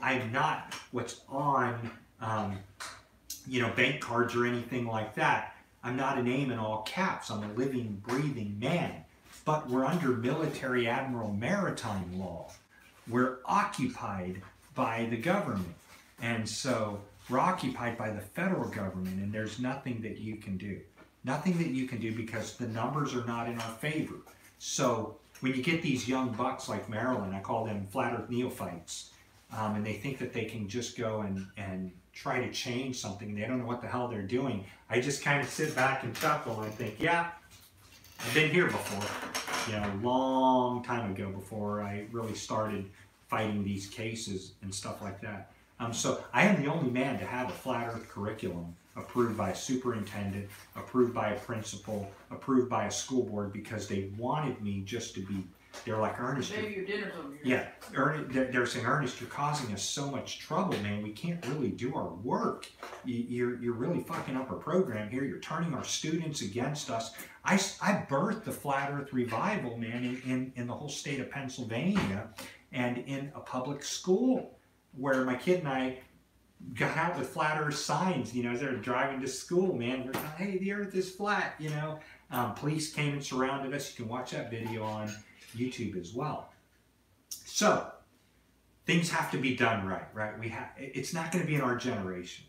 I'm not what's on, bank cards or anything like that. I'm not a name in all caps. I'm a living, breathing man. But we're under military admiral maritime law. We're occupied by the government. And so we're occupied by the federal government, and there's nothing that you can do. Nothing that you can do because the numbers are not in our favor. So when you get these young bucks like Marilyn, I call them flat earth neophytes, and they think that they can just go and try to change something. They don't know what the hell they're doing. I just kind of sit back and chuckle and think, yeah, I've been here before. A long time ago, before I really started fighting these cases and stuff like that. So I am the only man to have a flat earth curriculum approved by a superintendent, approved by a principal, approved by a school board, because they wanted me just to be They're like, Ernest, Maybe your dinner's over here. yeah, they're saying, Ernest, you're causing us so much trouble, man. We can't really do our work. You're really fucking up our program here. You're turning our students against us. I birthed the Flat Earth Revival, man, in the whole state of Pennsylvania and in a public school where my kid and I got out with Flat Earth signs, you know, as they were driving to school, man. We're like, hey, the Earth is flat, you know. Police came and surrounded us. You can watch that video on YouTube as well. So things have to be done right? It's not going to be in our generation.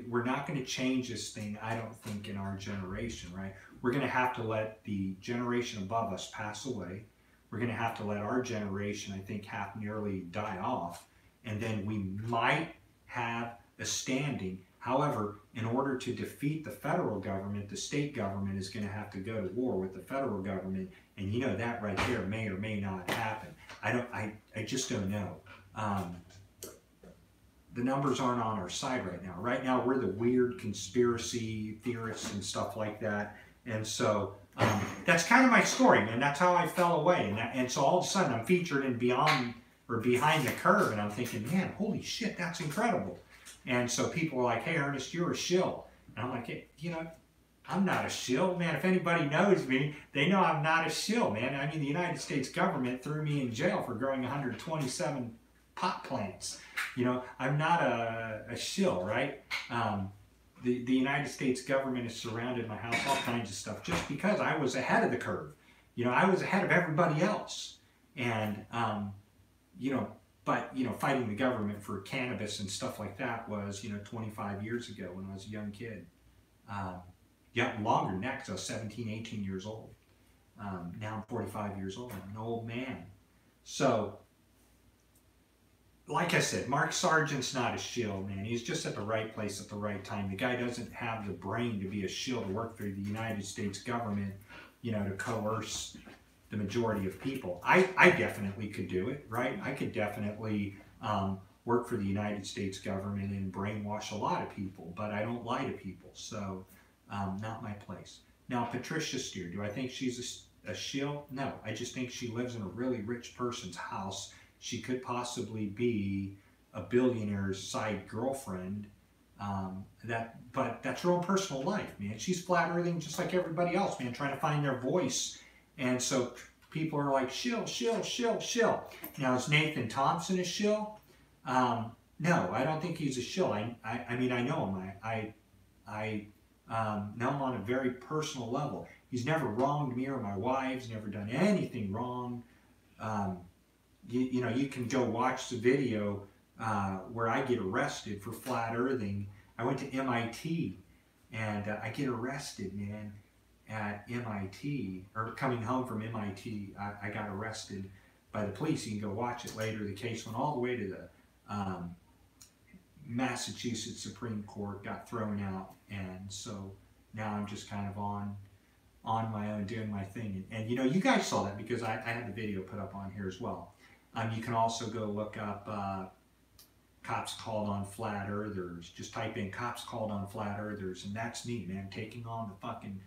We're not going to change this thing, I don't think, in our generation, right? We're going to have to let the generation above us pass away. We're going to have to let our generation, I think, nearly die off, and then we might have a standing. However, in order to defeat the federal government, the state government is going to have to go to war with the federal government, and you know that right there may or may not happen. I just don't know. The numbers aren't on our side right now. Right now, we're the weird conspiracy theorists and stuff like that, and so that's kind of my story, man. That's how I fell away, and so all of a sudden I'm featured in Behind the Curve, and I'm thinking, man, holy shit, that's incredible. And so people are like, hey, Ernest, you're a shill. And I'm like, hey, you know, I'm not a shill, man. If anybody knows me, they know I'm not a shill, man. I mean, the United States government threw me in jail for growing 127 pot plants. You know, I'm not a shill, right? The United States government has surrounded my house, all kinds of stuff, just because I was ahead of the curve. You know, I was ahead of everybody else. And, you know, but, you know, fighting the government for cannabis and stuff like that was, you know, 25 years ago when I was a young kid. Yeah, longer than that because I was 17, 18 years old. Now I'm 45 years old. I'm an old man. So, like I said, Mark Sargent's not a shill, man. He's just at the right place at the right time. The guy doesn't have the brain to be a shill to work for the United States government, you know, to coerce the majority of people. I definitely could do it, right? I could definitely work for the United States government and brainwash a lot of people, but I don't lie to people, so not my place. Now, Patricia Steer, do I think she's a shill? No, I just think she lives in a really rich person's house. She could possibly be a billionaire's side girlfriend, but that's her own personal life, man. She's flat earthing just like everybody else, man, trying to find their voice. And so people are like, shill, shill, shill, shill. Now, is Nathan Thompson a shill? No, I don't think he's a shill. I mean, I know him. I know him on a very personal level. He's never wronged me or my wives, never done anything wrong. You know, you can go watch the video where I get arrested for flat earthing. I went to MIT, and I get arrested, man. At MIT, or coming home from MIT, I got arrested by the police. You can go watch it later. The case went all the way to the Massachusetts Supreme Court, got thrown out, and so now I'm just kind of on my own doing my thing. And you know, you guys saw that because I had the video put up on here as well. You can also go look up Cops Called on Flat Earthers. Just type in Cops Called on Flat Earthers, and that's me, man, taking on the fucking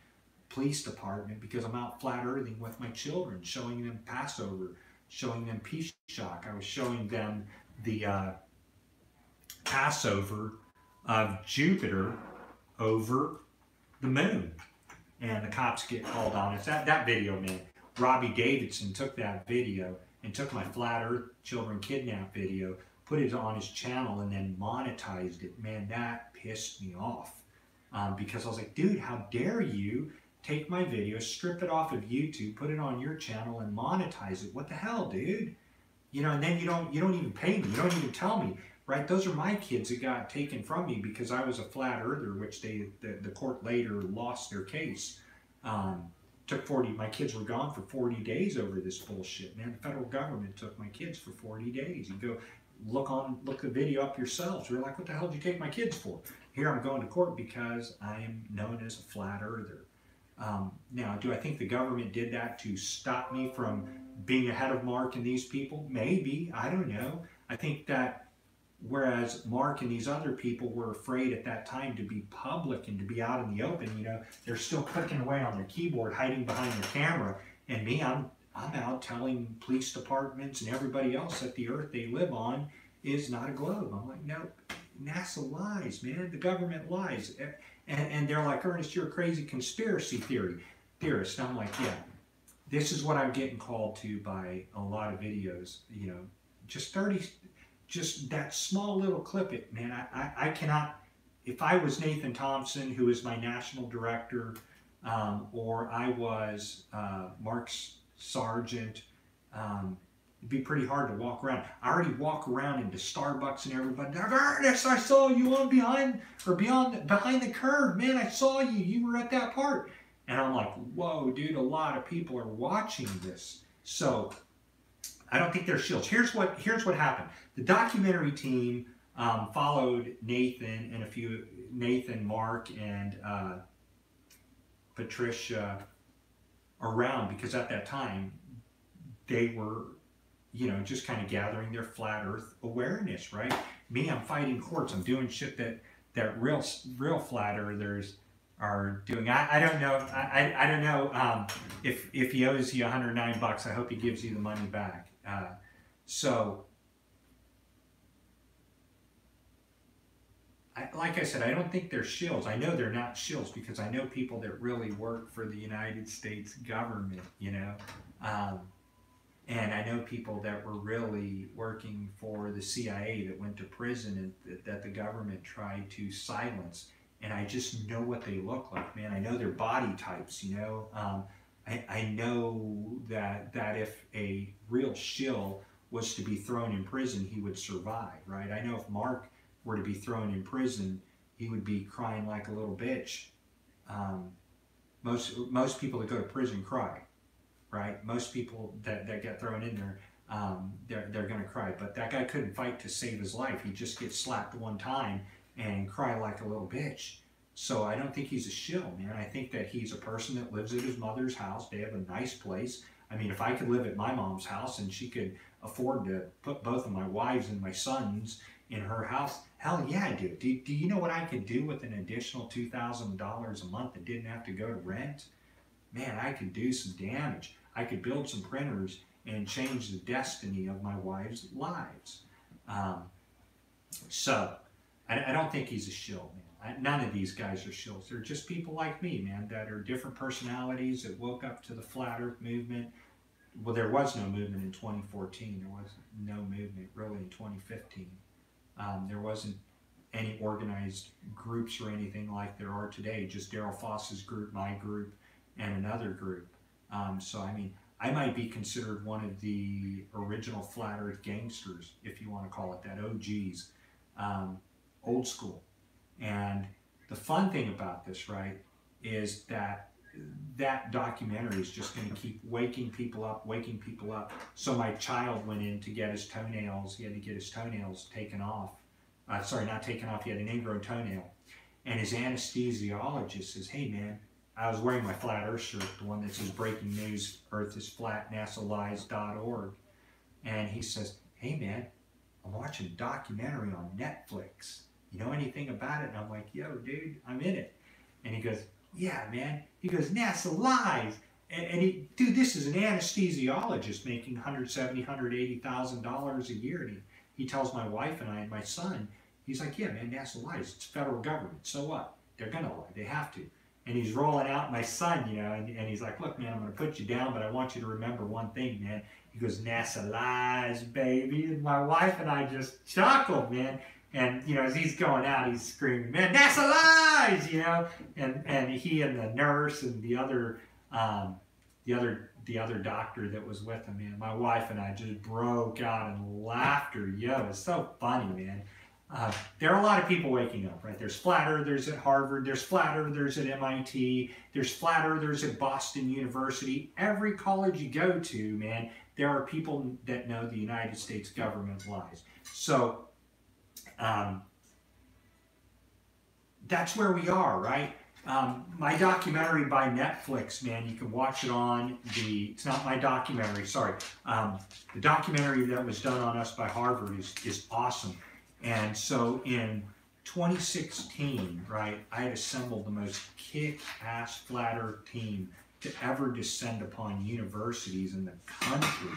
police department because I'm out flat earthing with my children, showing them Passover, showing them Peace Shock. I was showing them the Passover of Jupiter over the moon, and the cops get called on us. That video, man, Robbie Davidson took that video and took my Flat Earth Children Kidnapped video, put it on his channel, and then monetized it. Man, that pissed me off because I was like, dude, how dare you take my video, strip it off of YouTube, put it on your channel, and monetize it? What the hell, dude? You know, and then you don't even pay me. You don't even tell me, right? Those are my kids that got taken from me because I was a flat earther, which the court later lost their case. Took 40. My kids were gone for 40 days over this bullshit, man. The federal government took my kids for 40 days. You go look the video up yourselves. You're like, what the hell did you take my kids for? Here I'm going to court because I am known as a flat earther. Now, do I think the government did that to stop me from being ahead of Mark and these people? Maybe. I don't know. I think that whereas Mark and these other people were afraid at that time to be public and to be out in the open, you know, they're still clicking away on their keyboard, hiding behind their camera. And me, I'm out telling police departments and everybody else that the Earth they live on is not a globe. I'm like, no, NASA lies, man. The government lies. And they're like, Ernest, you're a crazy conspiracy theorist. And I'm like, yeah, this is what I'm getting called to by a lot of videos. You know, just that small little clip. It, man, I cannot. If I was Nathan Thompson, who is my national director, or I was Mark Sargent, it'd be pretty hard to walk around. I already walk around into Starbucks and everybody, Ernest, I saw you on behind the curve, man. I saw you. You were at that part. And I'm like, whoa, dude, a lot of people are watching this. So I don't think they're shills. Here's what happened. The documentary team followed Nathan and Nathan, Mark, and Patricia around because at that time they were, you know, just kind of gathering their flat earth awareness, right? Me, I'm fighting courts. I'm doing shit that real flat earthers are doing. I don't know. I don't know if he owes you $109. I hope he gives you the money back. Like I said, I don't think they're shills. I know they're not shills because I know people that really work for the United States government, you know. And I know people that were really working for the CIA that went to prison and that the government tried to silence. And I just know what they look like, man. I know their body types, you know. I know that if a real shill was to be thrown in prison, he would survive, right? I know if Mark were to be thrown in prison, he would be crying like a little bitch. Most people that go to prison cry, right? Most people that get thrown in there, they're going to cry. But that guy couldn't fight to save his life. He just gets slapped one time and cry like a little bitch. So I don't think he's a shill, man. I think that he's a person that lives at his mother's house. They have a nice place. I mean, if I could live at my mom's house and she could afford to put both of my wives and my sons in her house, hell yeah, I do. Do you know what I could do with an additional $2,000 a month that didn't have to go to rent? Man, I could do some damage. I could build some printers and change the destiny of my wives' lives. So I don't think he's a shill, man. None of these guys are shills. They're just people like me, man, that are different personalities that woke up to the Flat Earth movement. Well, there was no movement in 2014. There was no movement really in 2015. There wasn't any organized groups or anything like there are today, just Daryl Foss's group, my group, and another group. So, I mean, I might be considered one of the original Flat Earth gangsters, if you want to call it that, OGs, old school. And the fun thing about this, right, is that documentary is just going to keep waking people up. So my child went in to get his toenails. He had to get his toenails taken off. Sorry, not taken off. He had an ingrown toenail. And his anesthesiologist says, hey, man, I was wearing my Flat Earth shirt, the one that says breaking news, Earth is flat, NASAlies.org. And he says, hey, man, I'm watching a documentary on Netflix. You know anything about it? And I'm like, yo, dude, I'm in it. And he goes, yeah, man. He goes, NASA lies. And he, dude, this is an anesthesiologist making $170,000, $180,000 a year. And he tells my wife and I and my son, he's like, yeah, man, NASA lies. It's federal government. So what? They're going to lie. They have to. And he's rolling out my son, you know, and he's like, look, man, I'm going to put you down, but I want you to remember one thing, man. He goes, NASA lies, baby. And my wife and I just chuckled, man. And, you know, as he's going out, he's screaming, man, NASA lies, you know. And he and the nurse and the other doctor that was with him, man, my wife and I just broke out in laughter. Yo, it's so funny, man. There are a lot of people waking up, right? There's Flat Earthers at Harvard. There's Flat Earthers at MIT. There's Flat Earthers at Boston University. Every college you go to, man, there are people that know the United States government lies. So that's where we are, right? My documentary by Netflix, man, you can watch it on it's not my documentary, sorry. The documentary that was done on us by Harvard is awesome. And so in 2016, right, I had assembled the most kick-ass Flat Earth team to ever descend upon universities in the country.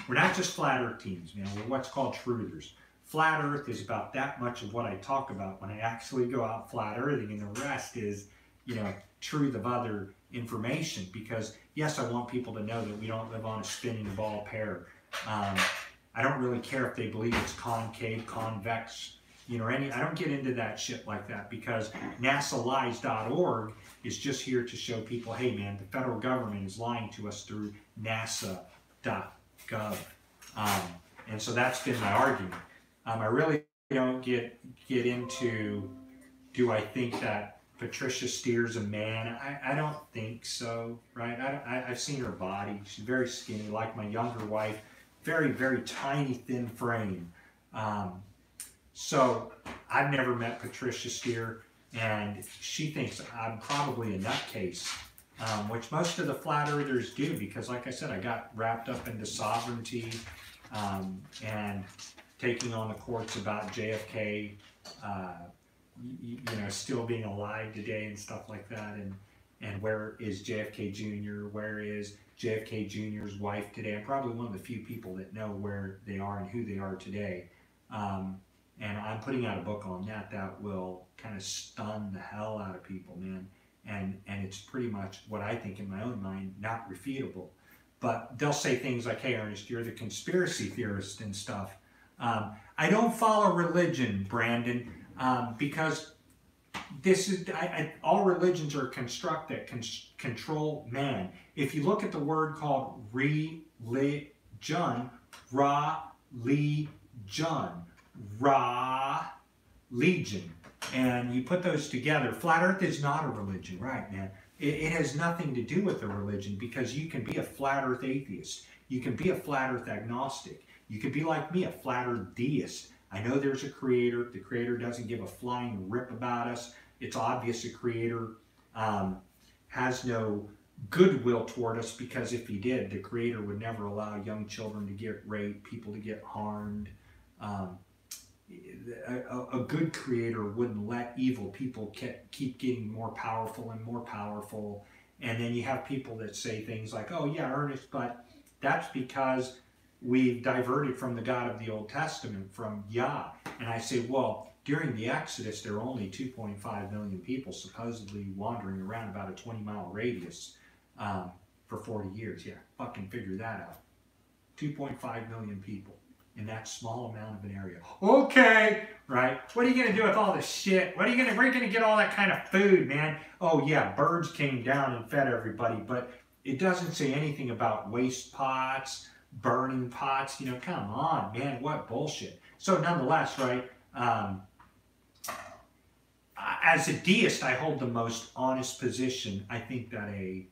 We're not just flat earth teams, man. We're what's called truthers. Flat earth is about that much of what I talk about when I actually go out flat earthing, and the rest is, you know, truth of other information. Because yes, I want people to know that we don't live on a spinning ball pear. I don't really care if they believe it's concave, convex, you know, I don't get into that shit like that, because NASALies.org is just here to show people, hey man, the federal government is lying to us through NASA.gov. And so that's been my argument. I really don't get into, do I think that Patricia Steer's a man? I don't think so, right? I've seen her body. She's very skinny, like my younger wife. Very, very tiny, thin frame. So I've never met Patricia Steer, and she thinks I'm probably a nutcase, which most of the flat earthers do, because like I said, I got wrapped up into sovereignty and taking on the courts about JFK, you know, still being alive today and stuff like that, and where is JFK Jr., where is JFK Jr.'s wife today. I'm probably one of the few people that know where they are and who they are today. And I'm putting out a book on that will kind of stun the hell out of people, man. And it's pretty much what I think in my own mind, not refutable. But they'll say things like, hey, Ernest, you're the conspiracy theorist and stuff. I don't follow religion, Brandon, because this is, all religions are a construct that control man. If you look at the word called religion, legion, and you put those together, flat earth is not a religion, right, man? It has nothing to do with a religion, because you can be a flat earth atheist. You can be a flat earth agnostic. You could be like me, a flat earth deist. I know there's a creator. The creator doesn't give a flying rip about us. It's obvious a creator has no goodwill toward us, because if he did, the creator would never allow young children to get raped, people to get harmed. A good creator wouldn't let evil people keep getting more powerful and more powerful. And then you have people that say things like, oh yeah, Ernest, but that's because we've diverted from the God of the Old Testament, from Yah. And I say, well, during the Exodus, there were only 2.5 million people supposedly wandering around about a 20-mile radius for 40 years. Yeah, fucking figure that out. 2.5 million people in that small amount of an area. Okay, right? What are you going to do with all this shit? Where are you going to get all that kind of food, man? Oh yeah, birds came down and fed everybody, but it doesn't say anything about waste pots, burning pots. You know, come on, man, what bullshit. So nonetheless, right, as a deist, I hold the most honest position I think that a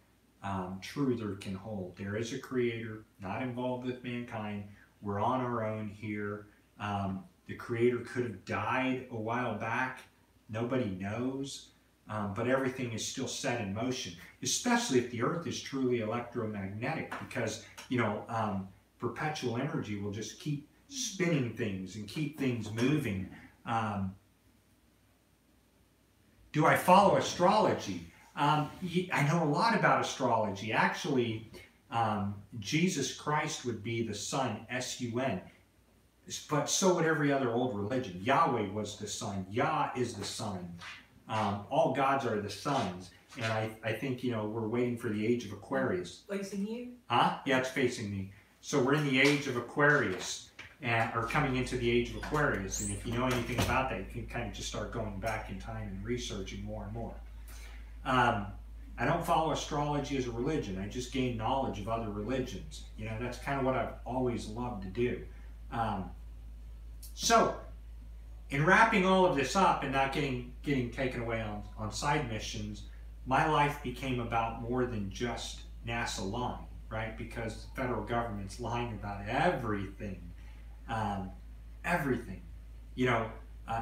truther can hold. There is a creator, not involved with mankind. We're on our own here. The creator could have died a while back. Nobody knows. But everything is still set in motion, especially if the earth is truly electromagnetic, because, you know, perpetual energy will just keep spinning things and keep things moving. Do I follow astrology? I know a lot about astrology. Actually, Jesus Christ would be the sun, S-U-N. But so would every other old religion. Yahweh was the sun. Yah is the sun. All gods are the suns. And I think, you know, we're waiting for the age of Aquarius. Facing you? Huh? Yeah, it's facing me. So we're in the age of Aquarius, or coming into the age of Aquarius. And if you know anything about that, you can kind of just start going back in time and researching more and more. I don't follow astrology as a religion. I just gain knowledge of other religions. You know, that's kind of what I've always loved to do. So, in wrapping all of this up and not getting taken away on side missions, my life became about more than just NASA lying, right? Because the federal government's lying about everything. Everything. You know,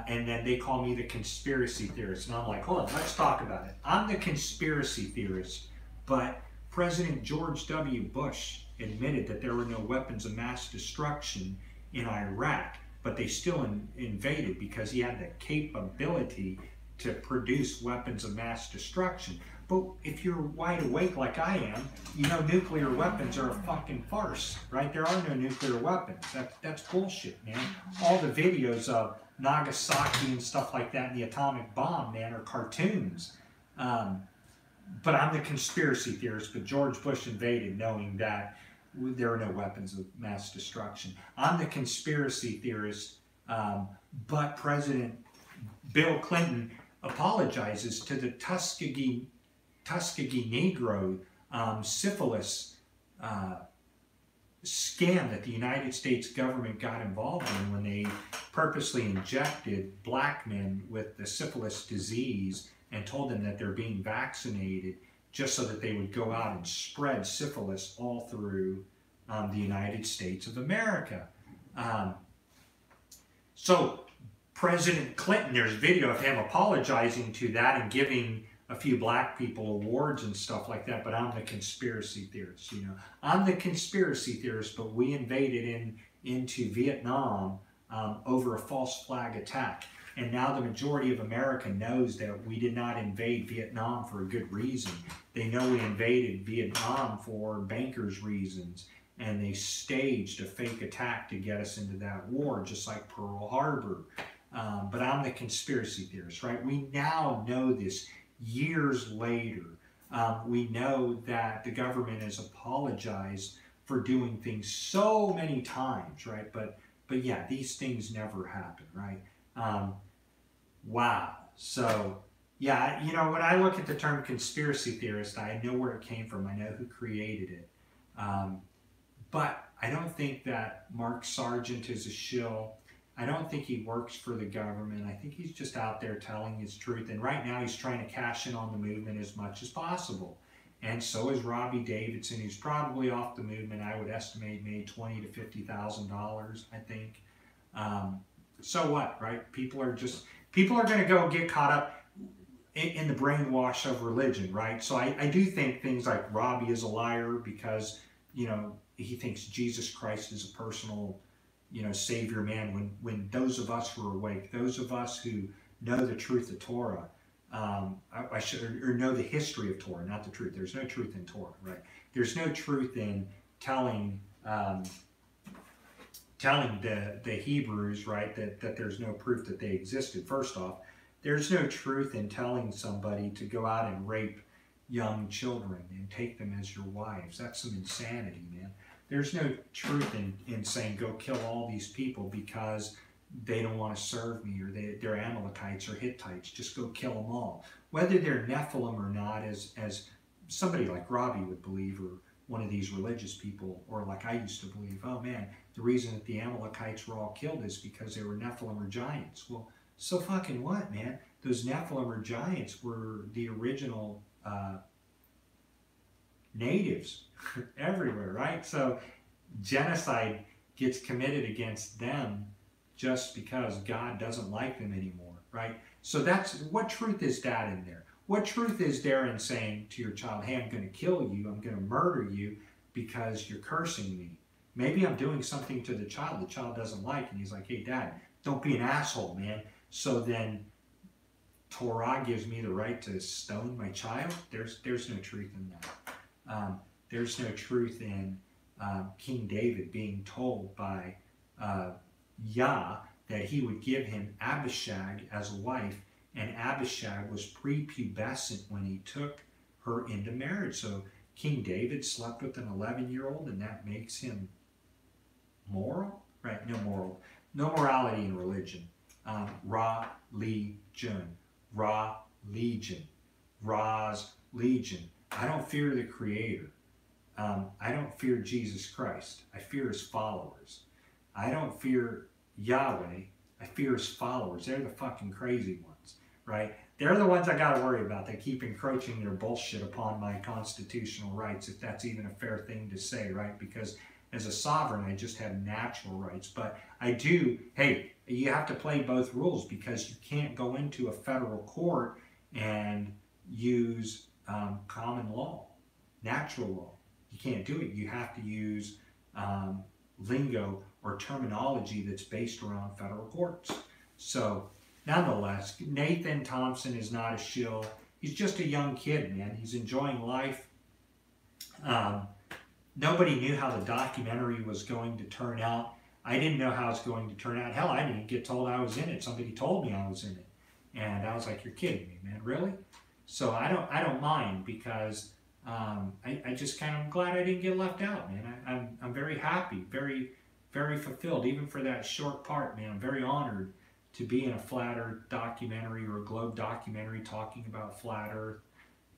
and then they call me the conspiracy theorist. And I'm like, hold on, let's talk about it. I'm the conspiracy theorist, but President George W. Bush admitted that there were no weapons of mass destruction in Iraq, but they still invaded because he had the capability to produce weapons of mass destruction. But if you're wide awake like I am, you know nuclear weapons are a fucking farce, right? There are no nuclear weapons. That's bullshit, man. All the videos of Nagasaki and stuff like that and the atomic bomb, man, are cartoons. But I'm the conspiracy theorist, but George Bush invaded knowing that there are no weapons of mass destruction. I'm the conspiracy theorist, but President Bill Clinton apologizes to the Tuskegee Negro syphilis scam that the United States government got involved in when they purposely injected black men with the syphilis disease and told them that they're being vaccinated just so that they would go out and spread syphilis all through the United States of America. So President Clinton, there's video of him apologizing to that and giving a few black people awards and stuff like that, but I'm the conspiracy theorist, you know. I'm the conspiracy theorist, but we invaded into Vietnam over a false flag attack. And now the majority of America knows that we did not invade Vietnam for a good reason. They know we invaded Vietnam for bankers' reasons, and they staged a fake attack to get us into that war, just like Pearl Harbor. But I'm the conspiracy theorist, right? We now know this years later. We know that the government has apologized for doing things so many times, right? But yeah, these things never happen, right? Wow. So, yeah, you know, when I look at the term conspiracy theorist, I know where it came from. I know who created it. But I don't think that Mark Sargent is a shill. I don't think he works for the government. I think he's just out there telling his truth. And right now he's trying to cash in on the movement as much as possible. And so is Robbie Davidson, who's probably off the movement. I would estimate made $20,000 to $50,000, I think. So what, right? People are going to go get caught up in the brainwash of religion, right? So I do think things like Robbie is a liar because, you know, he thinks Jesus Christ is a personal, you know, savior man. When those of us who are awake, those of us who know the truth of Torah, or know the history of Torah, not the truth. There's no truth in Torah, right? There's no truth in telling the Hebrews, right, that there's no proof that they existed. First off, there's no truth in telling somebody to go out and rape young children and take them as your wives. That's some insanity, man. There's no truth in saying go kill all these people because they don't want to serve me, or they're Amalekites or Hittites. Just go kill them all. Whether they're Nephilim or not, as somebody like Robbie would believe, or one of these religious people, or like I used to believe, oh man, the reason that the Amalekites were all killed is because they were Nephilim or giants. Well, so fucking what, man? Those Nephilim or giants were the original natives everywhere, right? So genocide gets committed against them just because God doesn't like them anymore, right? So that's, what truth is that in there? What truth is there in saying to your child, hey, I'm going to kill you, I'm going to murder you because you're cursing me? Maybe I'm doing something to the child doesn't like, and he's like, hey, Dad, don't be an asshole, man. So then Torah gives me the right to stone my child? There's no truth in that. There's no truth in King David being told by Yah that he would give him Abishag as a wife, and Abishag was prepubescent when he took her into marriage. So King David slept with an 11-year-old, and that makes him moral? Right, no morality in religion. Ra-legion. Ra-legion. Ra's legion. I don't fear the Creator. I don't fear Jesus Christ. I fear his followers. I don't fear Yahweh. I fear his followers. They're the fucking crazy ones, right? They're the ones I got to worry about. They keep encroaching their bullshit upon my constitutional rights, if that's even a fair thing to say, right? Because as a sovereign, I just have natural rights. But I do, hey, you have to play both rules, because you can't go into a federal court and use common law, natural law. You can't do it. You have to use lingo or terminology that's based around federal courts. So, nonetheless, Nathan Thompson is not a shill. he's just a young kid, man. He's enjoying life. Nobody knew how the documentary was going to turn out. I didn't know how it was going to turn out. Hell, I didn't get told I was in it. Somebody told me I was in it. And I was like, you're kidding me, man, really? So I don't mind, because I just kind of glad I didn't get left out, man. I'm very happy, very, very fulfilled, even for that short part, man. I'm very honored to be in a Flat Earth documentary or a Globe documentary talking about Flat Earth.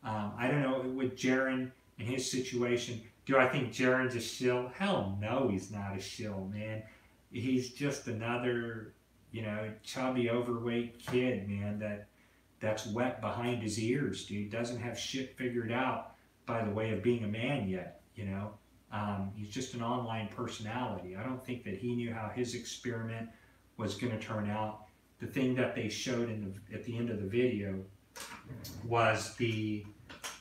I don't know, with Jaron and his situation, do I think Jaron's a shill? Hell no, he's not a shill, man. He's just another, you know, chubby, overweight kid, man, that's wet behind his ears, dude. Doesn't have shit figured out by the way of being a man yet, you know. He's just an online personality. I don't think that he knew how his experiment was going to turn out. The thing that they showed at the end of the video was the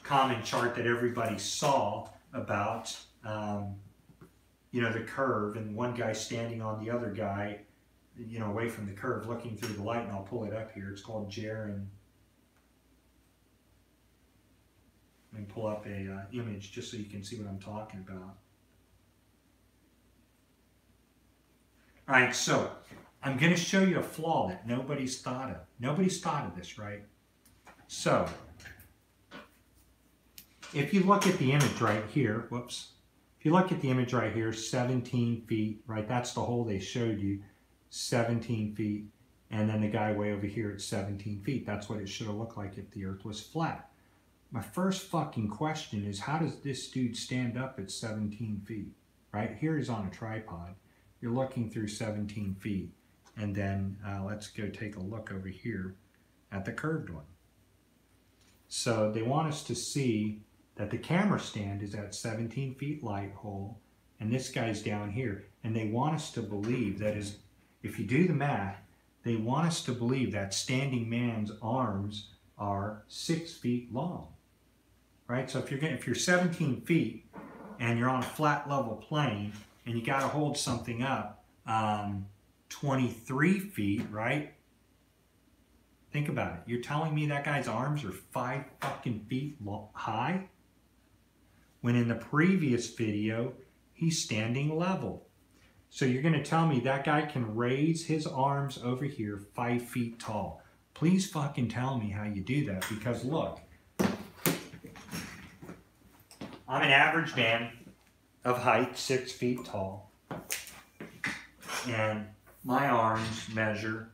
common chart that everybody saw about, you know, the curve, and one guy standing on the other guy, you know, away from the curve, looking through the light, and I'll pull it up here. It's called Jaron. Let me pull up a image just so you can see what I'm talking about. All right, so I'm going to show you a flaw that nobody's thought of. Nobody's thought of this, right? So, if you look at the image right here, whoops. If you look at the image right here, 17 feet, right? That's the hole they showed you, 17 feet. And then the guy way over here at 17 feet. That's what it should have looked like if the Earth was flat. My first fucking question is, how does this dude stand up at 17 feet? Right? Here he's on a tripod. You're looking through 17 feet. And then let's go take a look over here at the curved one. So they want us to see that the camera stand is at 17 feet light hole, and this guy's down here. And they want us to believe that is, if you do the math, they want us to believe that standing man's arms are 6 feet long, right? So if you're 17 feet and you're on a flat level plane and you got to hold something up 23 feet, right? Think about it. You're telling me that guy's arms are 5 fucking feet high? When in the previous video, he's standing level. So you're going to tell me that guy can raise his arms over here 5 feet tall. Please fucking tell me how you do that, because look, I'm an average man of height, 6 feet tall, and my arms measure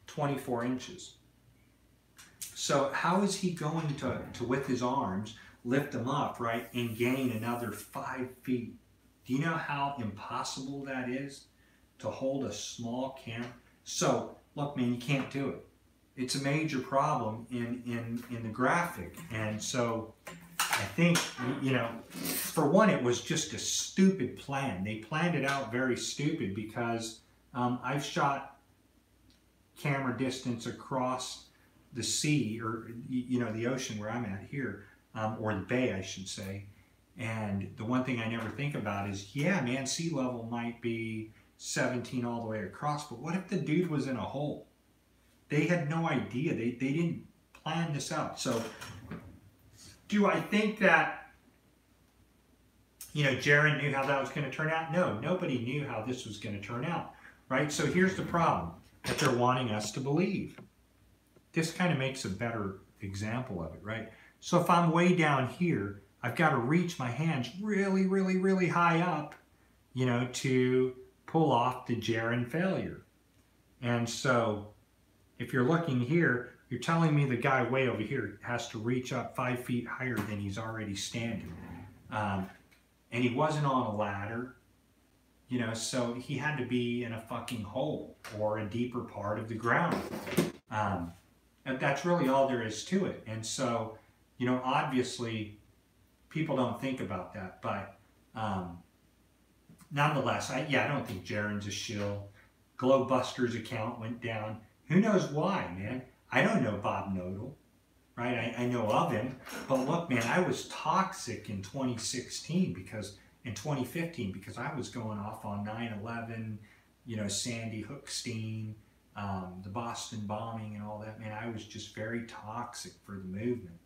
24 inches. So how is he going to with his arms, lift them up, right, and gain another 5 feet? Do you know how impossible that is to hold a small camera? So, look, man, you can't do it. It's a major problem in the graphic. And so I think, you know, for one, it was just a stupid plan. They planned it out very stupid, because I've shot camera distance across the sea, or, you know, the ocean where I'm at here, or the bay, I should say. And the one thing I never think about is, yeah, man, sea level might be 17 all the way across, but what if the dude was in a hole? They had no idea. They didn't plan this out. So do I think that, you know, Jaron knew how that was going to turn out? No, nobody knew how this was going to turn out, right? So here's the problem that they're wanting us to believe. This kind of makes a better example of it, right? So if I'm way down here, I've got to reach my hands really, really, really high up, you know, to pull off the Jaron failure. And so if you're looking here, you're telling me the guy way over here has to reach up 5 feet higher than he's already standing. And he wasn't on a ladder, you know, so he had to be in a fucking hole or a deeper part of the ground. And that's really all there is to it. And so, you know, obviously people don't think about that, but nonetheless, I don't think Jaron's a shill. Globebusters account went down. Who knows why, man? I don't know Bob Nodal, right? I know of him, but look, man, I was toxic in 2016 because in 2015 because I was going off on 9/11, you know, Sandy Hookstein, the Boston bombing and all that, man, I was just very toxic for the movement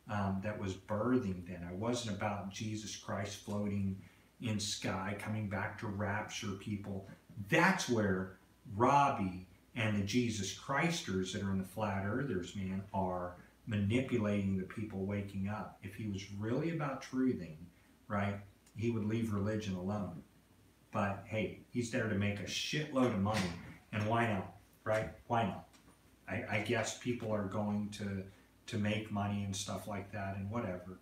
that was birthing then. I wasn't about Jesus Christ floating in sky, coming back to rapture people. That's where Robbie and the Jesus Christers that are in the flat earthers, man, are manipulating the people waking up. If he was really about truthing, right, he would leave religion alone. But hey, he's there to make a shitload of money, and why not, right? Why not? I guess people are going to make money and stuff like that and whatever.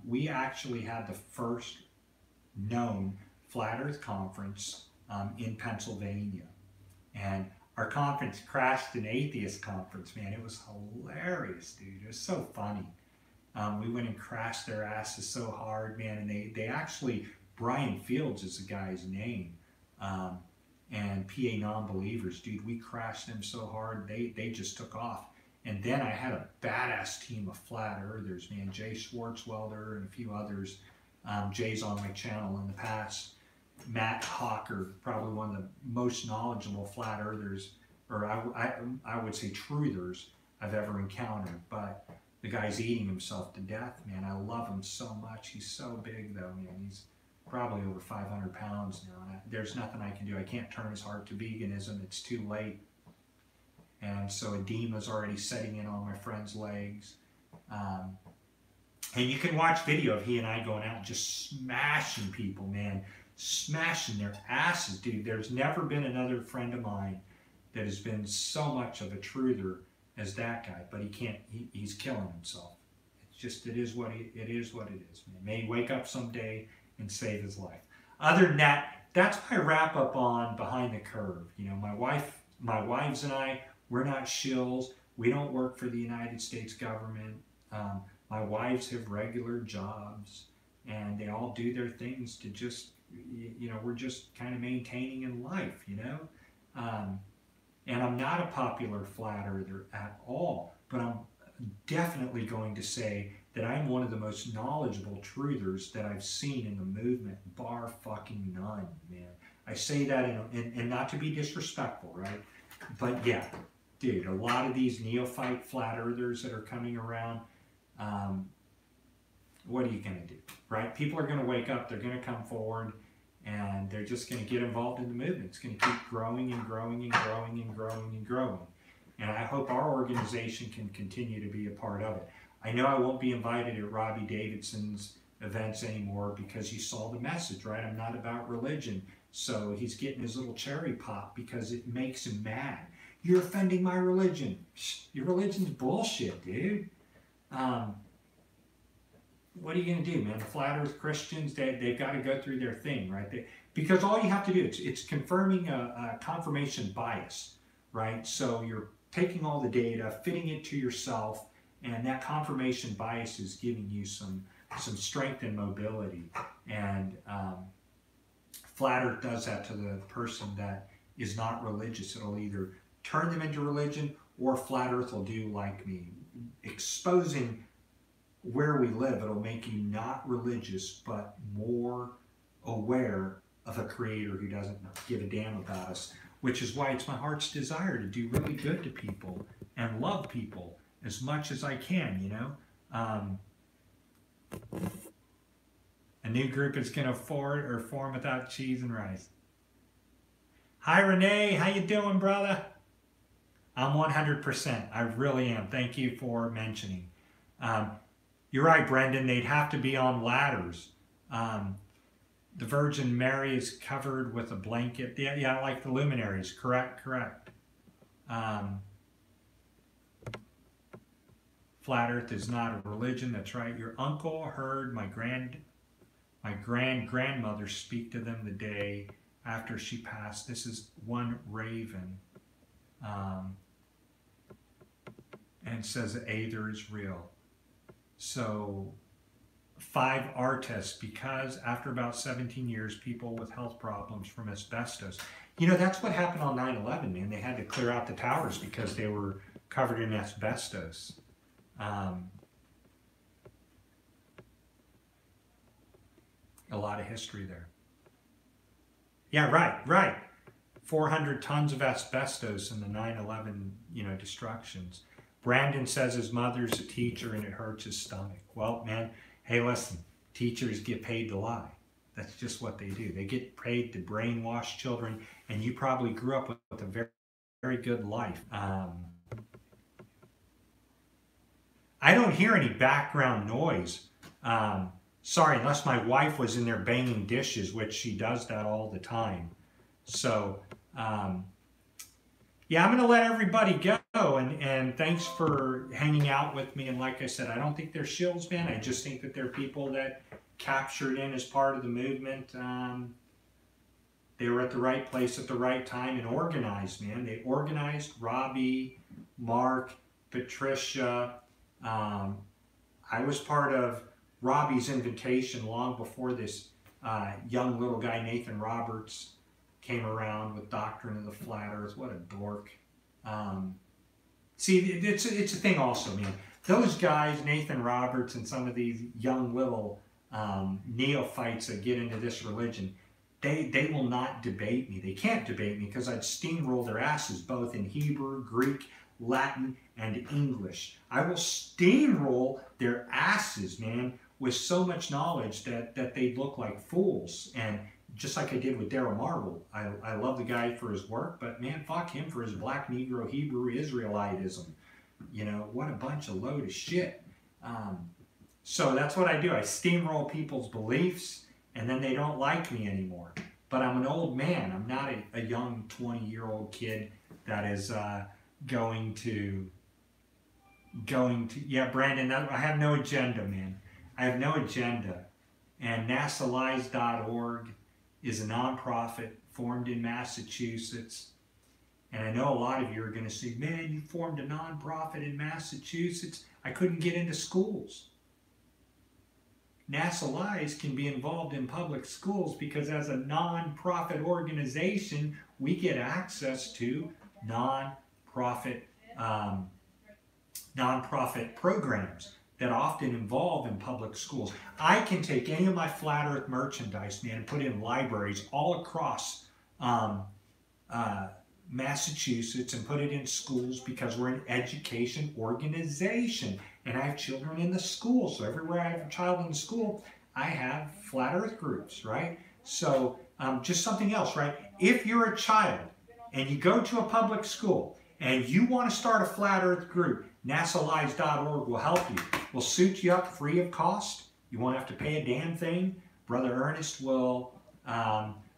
We actually had the first known Flat Earth conference in Pennsylvania. And our conference crashed an atheist conference, man. It was hilarious, dude. It was so funny. We went and crashed their asses so hard, man. And they actually, Brian Fields is the guy's name. And PA Non-Believers, dude, we crashed them so hard, they just took off. And then I had a badass team of flat earthers, man. Jay Schwartzwelder and a few others. Jay's on my channel in the past. Matt Hawker, probably one of the most knowledgeable flat earthers, or I would say truthers I've ever encountered. But the guy's eating himself to death, man. I love him so much. He's so big, though, man. He's probably over 500 pounds now. There's nothing I can do. I can't turn his heart to veganism. It's too late. And so edema's already setting in on my friend's legs. And you can watch video of he and I going out just smashing people, man. Smashing their asses, dude. There's never been another friend of mine that has been so much of a truther as that guy. But he can't, he's killing himself. It's just, it is what it is, man. May wake up someday and save his life. Other than that, that's my wrap up on Behind the Curve. You know, my wives and I, we're not shills. We don't work for the United States government. My wives have regular jobs, and they all do their things to just, you know, we're just kind of maintaining in life, you know. And I'm not a popular flat earther at all, but I'm definitely going to say that I'm one of the most knowledgeable truthers that I've seen in the movement, bar fucking none, man. I say that and not to be disrespectful, right? But yeah, dude, a lot of these neophyte flat earthers that are coming around, what are you going to do, right? People are going to wake up, they're going to come forward, and they're just going to get involved in the movement. It's going to keep growing and growing and growing and growing and growing. And I hope our organization can continue to be a part of it. I know I won't be invited at Robbie Davidson's events anymore because he saw the message, right? I'm not about religion. So he's getting his little cherry pop because it makes him mad. You're offending my religion. Your religion's bullshit, dude. What are you going to do, man? The flat earth Christians, they've got to go through their thing, right? Because all you have to do, it's confirming a confirmation bias, right? So you're taking all the data, fitting it to yourself, and that confirmation bias is giving you some strength and mobility. And flat earth does that to the person that is not religious. It'll either turn them into religion, or flat earth will do like me. Exposing where we live, it'll make you not religious, but more aware of a creator who doesn't give a damn about us, which is why it's my heart's desire to do really good to people and love people as much as I can, you know. A new group is going to form without cheese and rice. Hi, Renee. How you doing, brother? I'm 100%. I really am. Thank you for mentioning. You're right, Brendan. They'd have to be on ladders. The Virgin Mary is covered with a blanket. Yeah, like the luminaries. Correct. Flat Earth is not a religion. That's right. Your uncle heard my grandmother speak to them the day after she passed. This is one Raven. And says that Aether is real. So 5 artists, because after about 17 years, people with health problems from asbestos. You know, that's what happened on 9/11, man. They had to clear out the towers because they were covered in asbestos. A lot of history there. Yeah, right. 400 tons of asbestos in the 9/11, destructions. Brandon says his mother's a teacher and it hurts his stomach. Well, man, hey, listen, teachers get paid to lie. That's just what they do. They get paid to brainwash children, and you probably grew up with a very, very good life. I don't hear any background noise. Sorry, unless my wife was in there banging dishes, which she does that all the time. So, yeah, I'm going to let everybody go, and thanks for hanging out with me. And like I said, I don't think they're shills, man. I just think that they're people that captured in as part of the movement. They were at the right place at the right time and organized, man. They organized Robbie, Mark, Patricia. I was part of Robbie's invitation long before this young little guy, Nathan Roberts, came around with Doctrine of the Flat Earth. What a dork. See, it's a thing also, man. Those guys, Nathan Roberts and some of these young little neophytes that get into this religion, they will not debate me. They can't debate me because I'd steamroll their asses both in Hebrew, Greek, Latin, and English. I will steamroll their asses, man, with so much knowledge that they look like fools. And just like I did with Daryl Marvel, I love the guy for his work, but man, fuck him for his black Negro Hebrew Israelitism. What a bunch of load of shit. So that's what I do. I steamroll people's beliefs, and then they don't like me anymore. But I'm an old man. I'm not a young 20-year-old kid that is going to, yeah, Brandon, I have no agenda, man. I have no agenda. And NASALies.org is a nonprofit formed in Massachusetts. And I know a lot of you are going to say, man, you formed a nonprofit in Massachusetts. I couldn't get into schools. NASA Lies can be involved in public schools because as a nonprofit organization, we get access to nonprofit programs that often involve in public schools. I can take any of my Flat Earth merchandise, man, and put it in libraries all across Massachusetts and put it in schools because we're an education organization. And I have children in the school. So everywhere I have a child in the school, I have Flat Earth groups, right? So just something else, right? If you're a child and you go to a public school and you want to start a Flat Earth group, NASALies.org will help you. We'll suit you up free of cost. You won't have to pay a damn thing. Brother Ernest will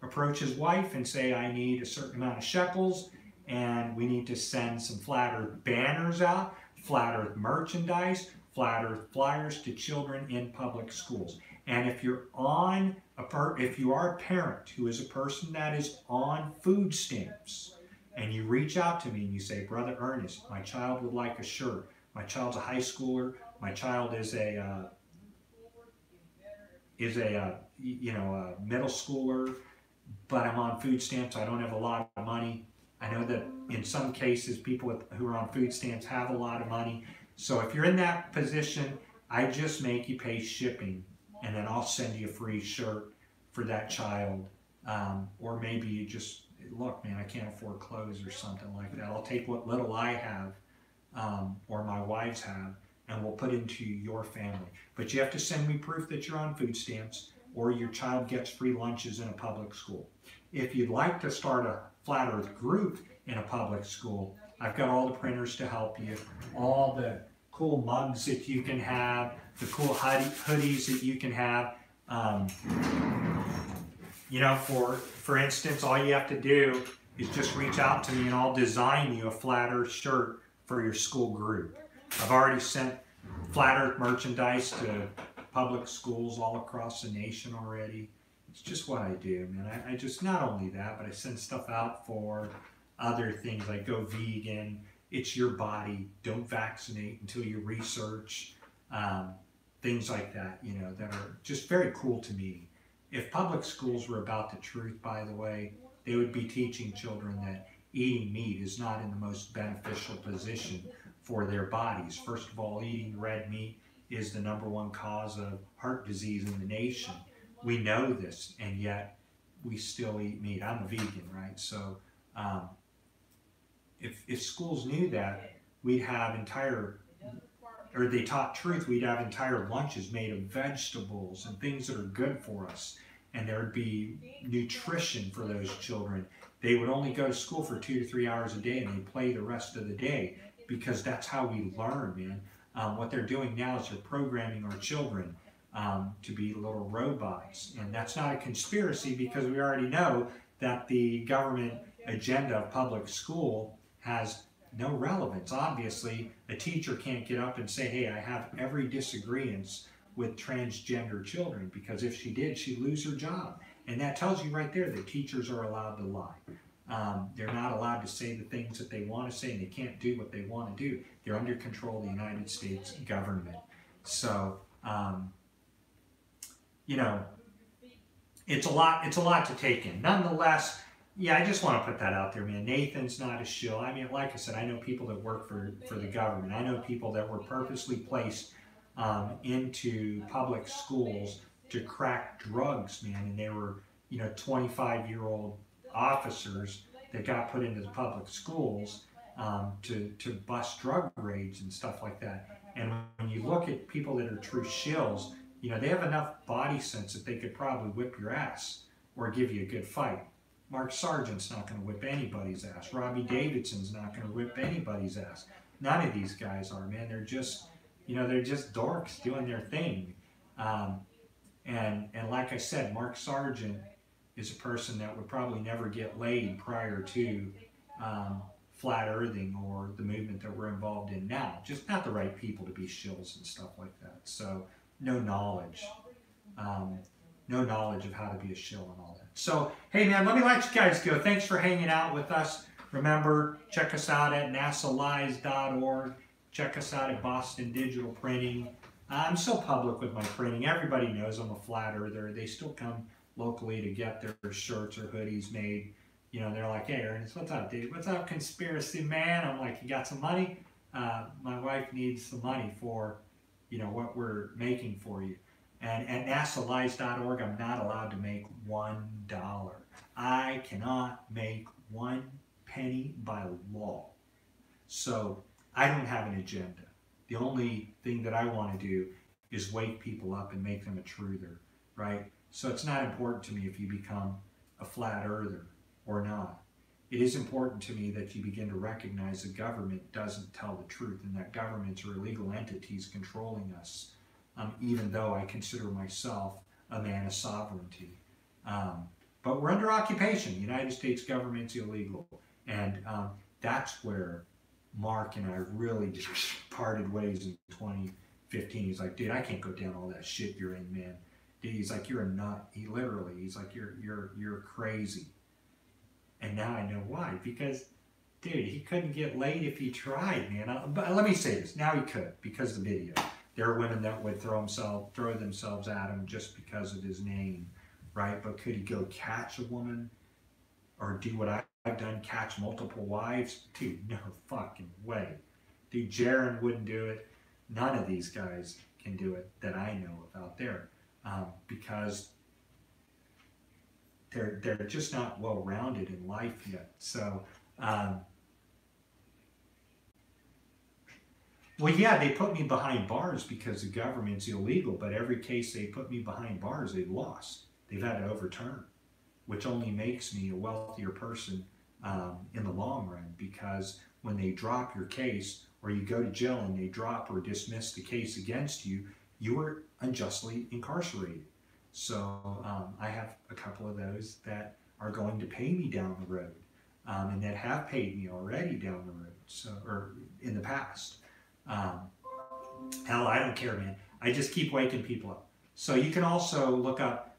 approach his wife and say, I need a certain amount of shekels, and we need to send some Flat Earth banners out, Flat Earth merchandise, Flat Earth flyers to children in public schools. And if you're if you are a parent who is a person that is on food stamps, and you reach out to me and you say, Brother Ernest, my child would like a shirt. My child's a high schooler. My child is a middle schooler, but I'm on food stamps. I don't have a lot of money. I know that in some cases, people who are on food stamps have a lot of money. So if you're in that position, I just make you pay shipping, and then I'll send you a free shirt for that child. Or maybe you just, look, man, I can't afford clothes or something like that. I'll take what little I have or my wives have, and we'll put into your family. But you have to send me proof that you're on food stamps, or your child gets free lunches in a public school. If you'd like to start a Flat Earth group in a public school, I've got all the printers to help you, all the cool mugs that you can have, the cool hoodies that you can have. For instance, all you have to do is just reach out to me and I'll design you a Flat Earth shirt for your school group. I've already sent Flat Earth merchandise to public schools all across the nation already. It's just what I do, man. I just, not only that, but I send stuff out for other things like go vegan. It's your body. Don't vaccinate until you research. Things like that, that are just very cool to me. If public schools were about the truth, by the way, they would be teaching children that eating meat is not in the most beneficial position for their bodies. First of all, eating red meat is the #1 cause of heart disease in the nation. We know this, and yet we still eat meat. I'm a vegan, right? So If schools knew that, we'd have or they taught truth, we'd have entire lunches made of vegetables and things that are good for us. And there would be nutrition for those children. They would only go to school for 2 to 3 hours a day, and they'd play the rest of the day, because that's how we learn, man. What they're doing now is they're programming our children to be little robots. And that's not a conspiracy, because we already know that the government agenda of public school has no relevance. Obviously, a teacher can't get up and say, hey, I have every disagreement with transgender children, because if she did, she'd lose her job. And that tells you right there that teachers are allowed to lie. They're not allowed to say the things that they want to say, and they can't do what they want to do. They're under control of the United States government. So, you know, it's a lot to take in. Nonetheless, yeah, I just want to put that out there, man. Nathan's not a shill. I mean, like I said, I know people that work for the government. I know people that were purposely placed into public schools to crack drugs, man. And they were, 25-year-old officers that got put into the public schools to bust drug raids and stuff like that. And when you look at people that are true shills, they have enough body sense that they could probably whip your ass or give you a good fight. Mark Sargent's not going to whip anybody's ass. Robbie Davidson's not going to whip anybody's ass. None of these guys are, man. They're just, they're just dorks doing their thing. And like I said, Mark Sargent is a person that would probably never get laid prior to flat earthing or the movement that we're involved in now. Just not the right people to be shills and stuff like that. So no knowledge. No knowledge of how to be a shill and all that. So, hey man, let me let you guys go. Thanks for hanging out with us. Remember, check us out at nasalies.org. Check us out at Boston Digital Printing. I'm so public with my printing. Everybody knows I'm a flat earther. They still come locally to get their shirts or hoodies made. They're like, hey, Ernest, what's up, dude? What's up, conspiracy man? I'm like, you got some money? My wife needs some money for, what we're making for you. And at nasalies.org, I'm not allowed to make $1. I cannot make 1 penny by law. So I don't have an agenda. The only thing that I want to do is wake people up and make them a truther, right? So it's not important to me if you become a flat earther or not. It is important to me that you begin to recognize the government doesn't tell the truth, and that governments are illegal entities controlling us. Even though I consider myself a man of sovereignty. But we're under occupation. The United States government's illegal. And that's where Mark and I really just parted ways in 2015. He's like, dude, I can't go down all that shit you're in, man. Dude, he's like, you're a nut. He's like, you're crazy. And now I know why. Because, dude, he couldn't get laid if he tried, man. But let me say this. Now he could, because of the video. There are women that would throw themselves at him just because of his name, right? But could he go catch a woman or do what I've done, catch multiple wives? Dude, no fucking way. Dude, Jaron wouldn't do it. None of these guys can do it that I know of out there because they're just not well-rounded in life yet. So, well, yeah, they put me behind bars because the government's illegal, but every case they put me behind bars, they've lost. They've had to overturn, which only makes me a wealthier person in the long run, because when they drop your case or you go to jail and they drop or dismiss the case against you, you were unjustly incarcerated. So I have a couple of those that are going to pay me down the road and that have paid me already down the road, so, or in the past. Hell, I don't care, man. I just keep waking people up. So you can also look up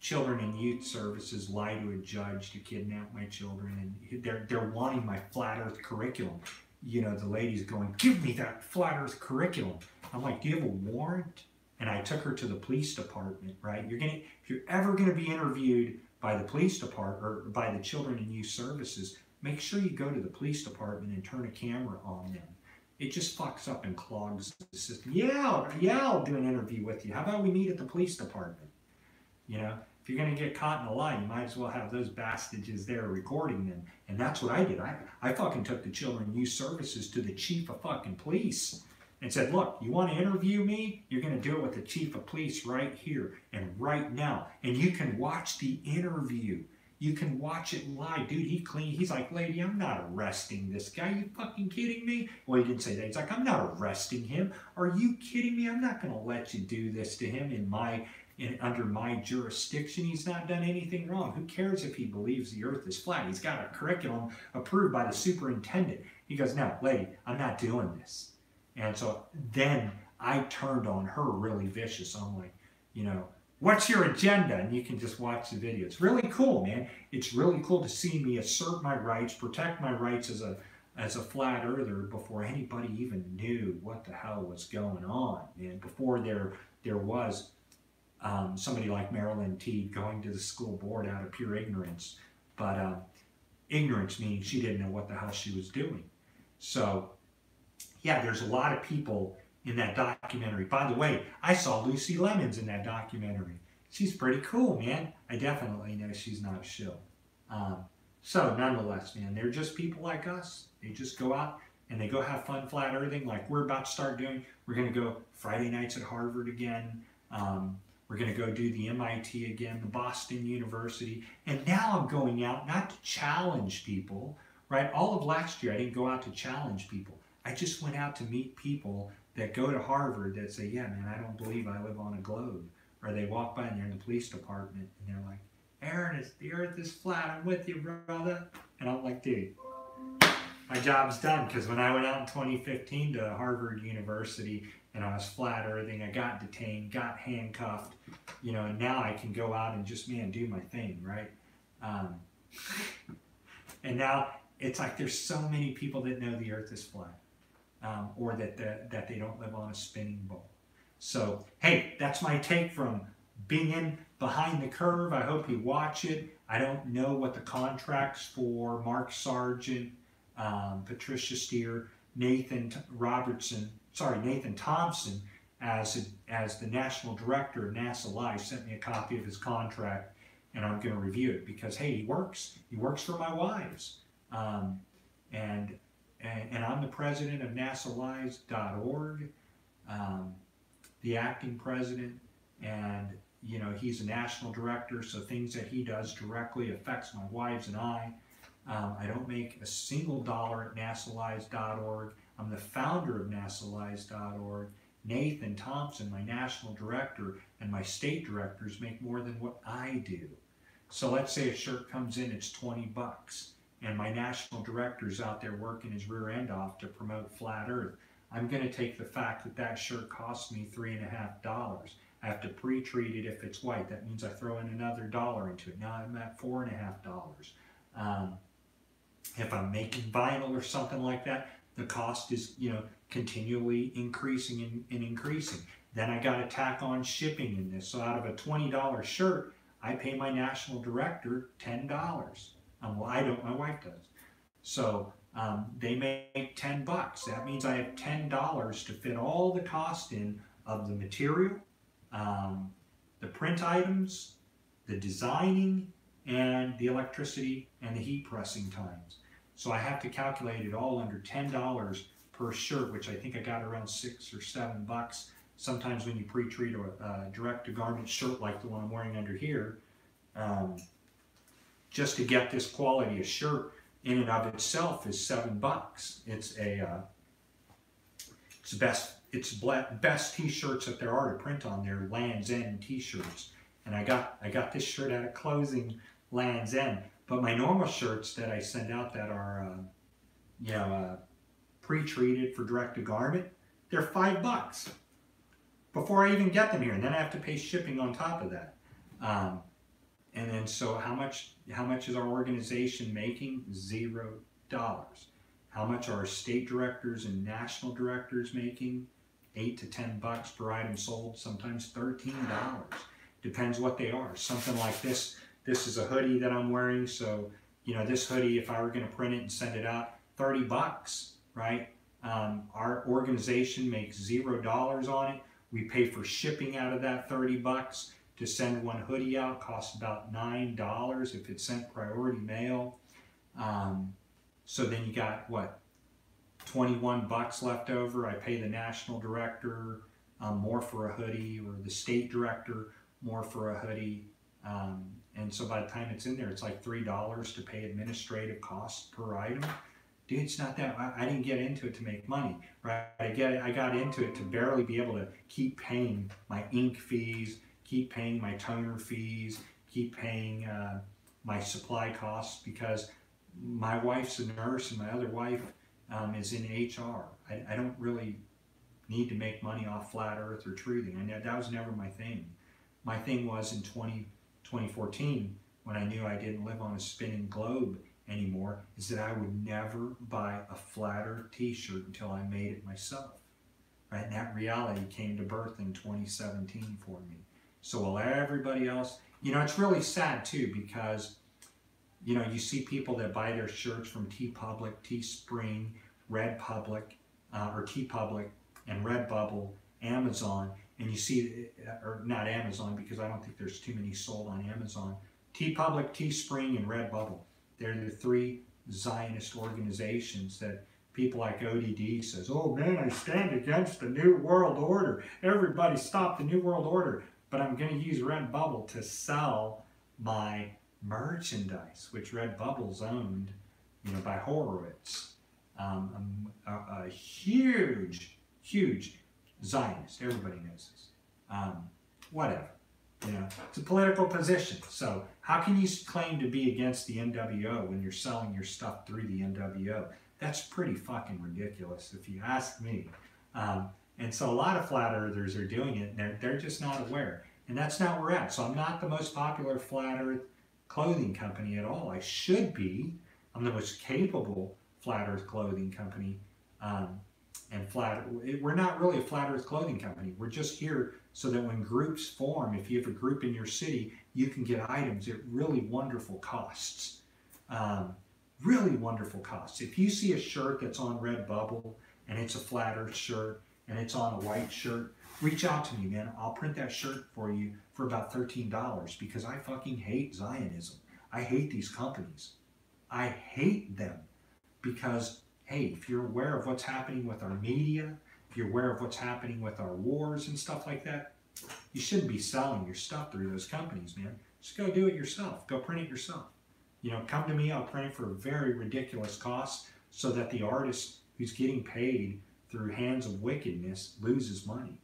Children and Youth Services lie to a judge to kidnap my children, and they're wanting my flat earth curriculum. The lady's going, give me that flat earth curriculum. I'm like, do you have a warrant? And I took her to the police department, right? If you're ever gonna be interviewed by the police department or by the Children and Youth Services, make sure you go to the police department and turn a camera on them. It just fucks up and clogs the system. Yeah, I'll do an interview with you. How about we meet at the police department? You know, if you're going to get caught in a lie, you might as well have those bastages there recording them. And that's what I did. I fucking took the Children Youth Services to the chief of fucking police and said, look, you want to interview me? You're going to do it with the chief of police right here and right now. And you can watch the interview. You can watch it live. Dude, he's like, lady, I'm not arresting this guy. You fucking kidding me? Well, he didn't say that. He's like, I'm not arresting him. Are you kidding me? I'm not going to let you do this to him under my jurisdiction. He's not done anything wrong. Who cares if he believes the earth is flat? He's got a curriculum approved by the superintendent. He goes, no, lady, I'm not doing this. And so then I turned on her really vicious. I'm like, you know, what's your agenda? And you can just watch the video. It's really cool, man. It's really cool to see me assert my rights, protect my rights as a flat earther before anybody even knew what the hell was going on. And before there was somebody like Marilyn Teague going to the school board out of pure ignorance. But ignorance meaning she didn't know what the hell she was doing. So, yeah, there's a lot of people in that documentary. By the way, I saw Lucy Lemons in that documentary. She's pretty cool, man. I definitely know she's not a shill. So, nonetheless, man, they're just people like us. They just go out and they go have fun flat earthing like we're about to start doing. We're going to go Friday nights at Harvard again. We're going to go do the MIT again, the Boston University. And now I'm going out not to challenge people, right? All of last year, I didn't go out to challenge people. I just went out to meet people that go to Harvard that say, yeah, man, I don't believe I live on a globe. Or they walk by and they're in the police department and they're like, Aaron, the earth is flat. I'm with you, brother. And I'm like, dude, my job's done. Because when I went out in 2015 to Harvard University and I was flat earthing, I got detained, got handcuffed, you know, and now I can go out and just, man, do my thing, right? And now it's like there's so many people that know the earth is flat. Or that they don't live on a spinning ball. So, hey, that's my take from being in Behind the Curve. I hope you watch it. I don't know what the contracts for Mark Sargent, Patricia Steer, Nathan Thompson as the national director of NASA Live sent me a copy of his contract, and I'm going to review it because, hey, he works for my wives. And I'm the president of NASALives.org, the acting president, and you know he's a national director, so things that he does directly affects my wives and I. I don't make a single dollar at NASALives.org. I'm the founder of NASALives.org. Nathan Thompson, my national director, and my state directors make more than what I do. So let's say a shirt comes in, it's $20. And my national director's out there working his rear end off to promote flat earth. I'm going to take the fact that that shirt costs me $3.50. I have to pre-treat it if it's white. That means I throw in another $1 into it. Now I'm at $4.50. If I'm making vinyl or something like that, the cost is, you know, continually increasing and increasing. Then I got to tack on shipping in this. So out of a $20 shirt, I pay my national director $10. Well, I don't, my wife does. So they make $10. That means I have $10 to fit all the cost in of the material, the print items, the designing, and the electricity and the heat pressing times. So I have to calculate it all under $10 per shirt, which I think I got around $6 or $7. Sometimes when you pre-treat a direct-to-garment shirt like the one I'm wearing under here, just to get this quality of shirt in and of itself is $7. It's best t-shirts that there are to print on there, Land's End t-shirts. And I got this shirt at a closing Land's End. But my normal shirts that I send out that are pre-treated for direct to garment, they're $5 before I even get them here, and then I have to pay shipping on top of that. And then so how much is our organization making? $0. How much are our state directors and national directors making? $8 to $10 per item sold, sometimes $13. Depends what they are. Something like this. This is a hoodie that I'm wearing, so you know this hoodie, if I were going to print it and send it out, $30, right? Our organization makes $0 on it. We pay for shipping out of that $30. to send one hoodie out. Costs about $9 if it's sent priority mail. So then you got, what, 21 bucks left over. I pay the national director more for a hoodie, or the state director more for a hoodie. And so by the time it's in there, it's like $3 to pay administrative costs per item. Dude, it's not that. I didn't get into it to make money, right? I got into it to barely be able to keep paying my ink fees, keep paying my toner fees, keep paying my supply costs, because my wife's a nurse and my other wife is in HR. I don't really need to make money off flat earth or truthing. I know that was never my thing. My thing was in 2014, when I knew I didn't live on a spinning globe anymore, is that I would never buy a flat earth t-shirt until I made it myself. Right? And that reality came to birth in 2017 for me. So while everybody else, you know, it's really sad too, because, you know, you see people that buy their shirts from TeePublic, Teespring, Redpublic, or TeePublic and Redbubble, Amazon, and you see, or not Amazon, because I don't think there's too many sold on Amazon. TeePublic, Teespring, and Redbubble. They're the three Zionist organizations that people like ODD says, oh man, I stand against the New World Order. Everybody stop the New World Order. But I'm going to use Redbubble to sell my merchandise, which Redbubble's owned, you know, by Horowitz. A huge, huge Zionist. Everybody knows this. Whatever. You know, it's a political position. So how can you claim to be against the NWO when you're selling your stuff through the NWO? That's pretty fucking ridiculous, if you ask me. And so a lot of flat earthers are doing it, and they're just not aware. And that's not where we're at. So I'm not the most popular flat earth clothing company at all. I should be. I'm the most capable flat earth clothing company. We're not really a flat earth clothing company. We're just here so that when groups form, if you have a group in your city, you can get items at really wonderful costs. Really wonderful costs. If you see a shirt that's on Redbubble and it's a flat earth shirt and it's on a white shirt, reach out to me, man. I'll print that shirt for you for about $13, because I fucking hate Zionism. I hate these companies. I hate them because, hey, if you're aware of what's happening with our media, if you're aware of what's happening with our wars and stuff like that, you shouldn't be selling your stuff through those companies, man. Just go do it yourself. Go print it yourself. You know, come to me, I'll print it for very ridiculous costs so that the artist who's getting paid through hands of wickedness loses money.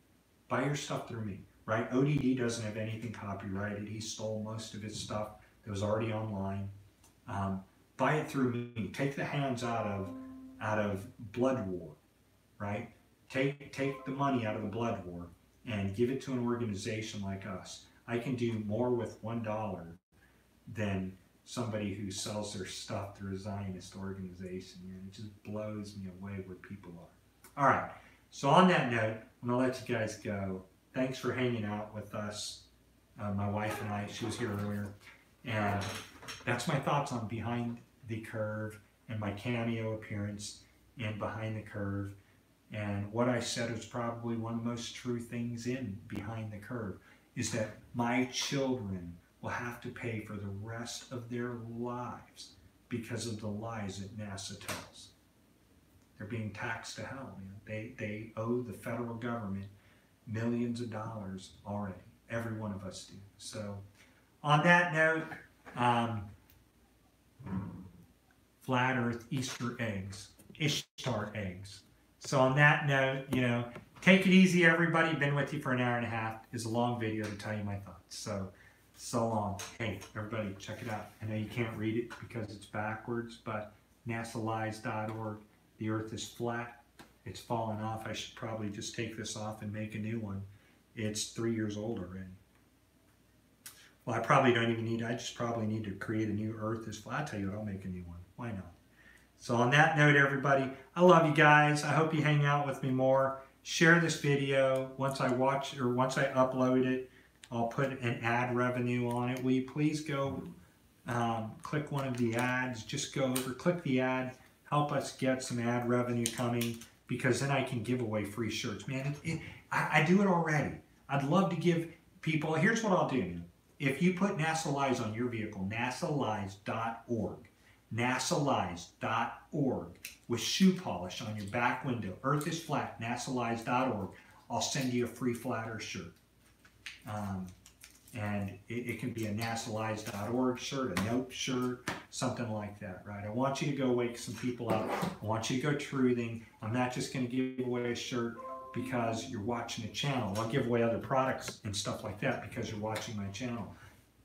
Buy your stuff through me, right? ODD doesn't have anything copyrighted. He stole most of his stuff that was already online. Buy it through me. Take the hands out of blood war, right? Take the money out of the blood war and give it to an organization like us. I can do more with $1 than somebody who sells their stuff through a Zionist organization. Man, it just blows me away where people are. All right. So on that note, I'm going to let you guys go. Thanks for hanging out with us. My wife and I, she was here earlier. And that's my thoughts on Behind the Curve and my cameo appearance in Behind the Curve. And what I said is probably one of the most true things in Behind the Curve, is that my children will have to pay for the rest of their lives because of the lies that NASA tells. They're being taxed to hell, man. They owe the federal government millions of dollars already. Every one of us do. So on that note, flat earth Easter eggs, Ishtar eggs. So on that note, you know, take it easy, everybody. Been with you for an hour and a half. It's a long video to tell you my thoughts. So long. Hey, everybody, check it out. I know you can't read it because it's backwards, but nasalies.org. The earth is flat. It's fallen off. I should probably just take this off and make a new one. It's 3 years old already. Well, I probably don't even need, I just probably need to create a new earth is flat. I'll tell you what, I'll make a new one. Why not? So on that note, everybody, I love you guys. I hope you hang out with me more. Share this video. Once I upload it, I'll put an ad revenue on it. Will you please go click one of the ads? Just go over, click the ad. Help us get some ad revenue coming, because then I can give away free shirts. Man, I do it already. I'd love to give people, here's what I'll do. If you put NASA Lies on your vehicle, nasalies.org, nasalies.org, with shoe polish on your back window, Earth is Flat, nasalies.org, I'll send you a free flat earth shirt. And it can be a nasalies.org shirt, a nope shirt, something like that, right? I want you to go wake some people up. I want you to go truthing. I'm not just going to give away a shirt because you're watching a channel. I'll give away other products and stuff like that because you're watching my channel.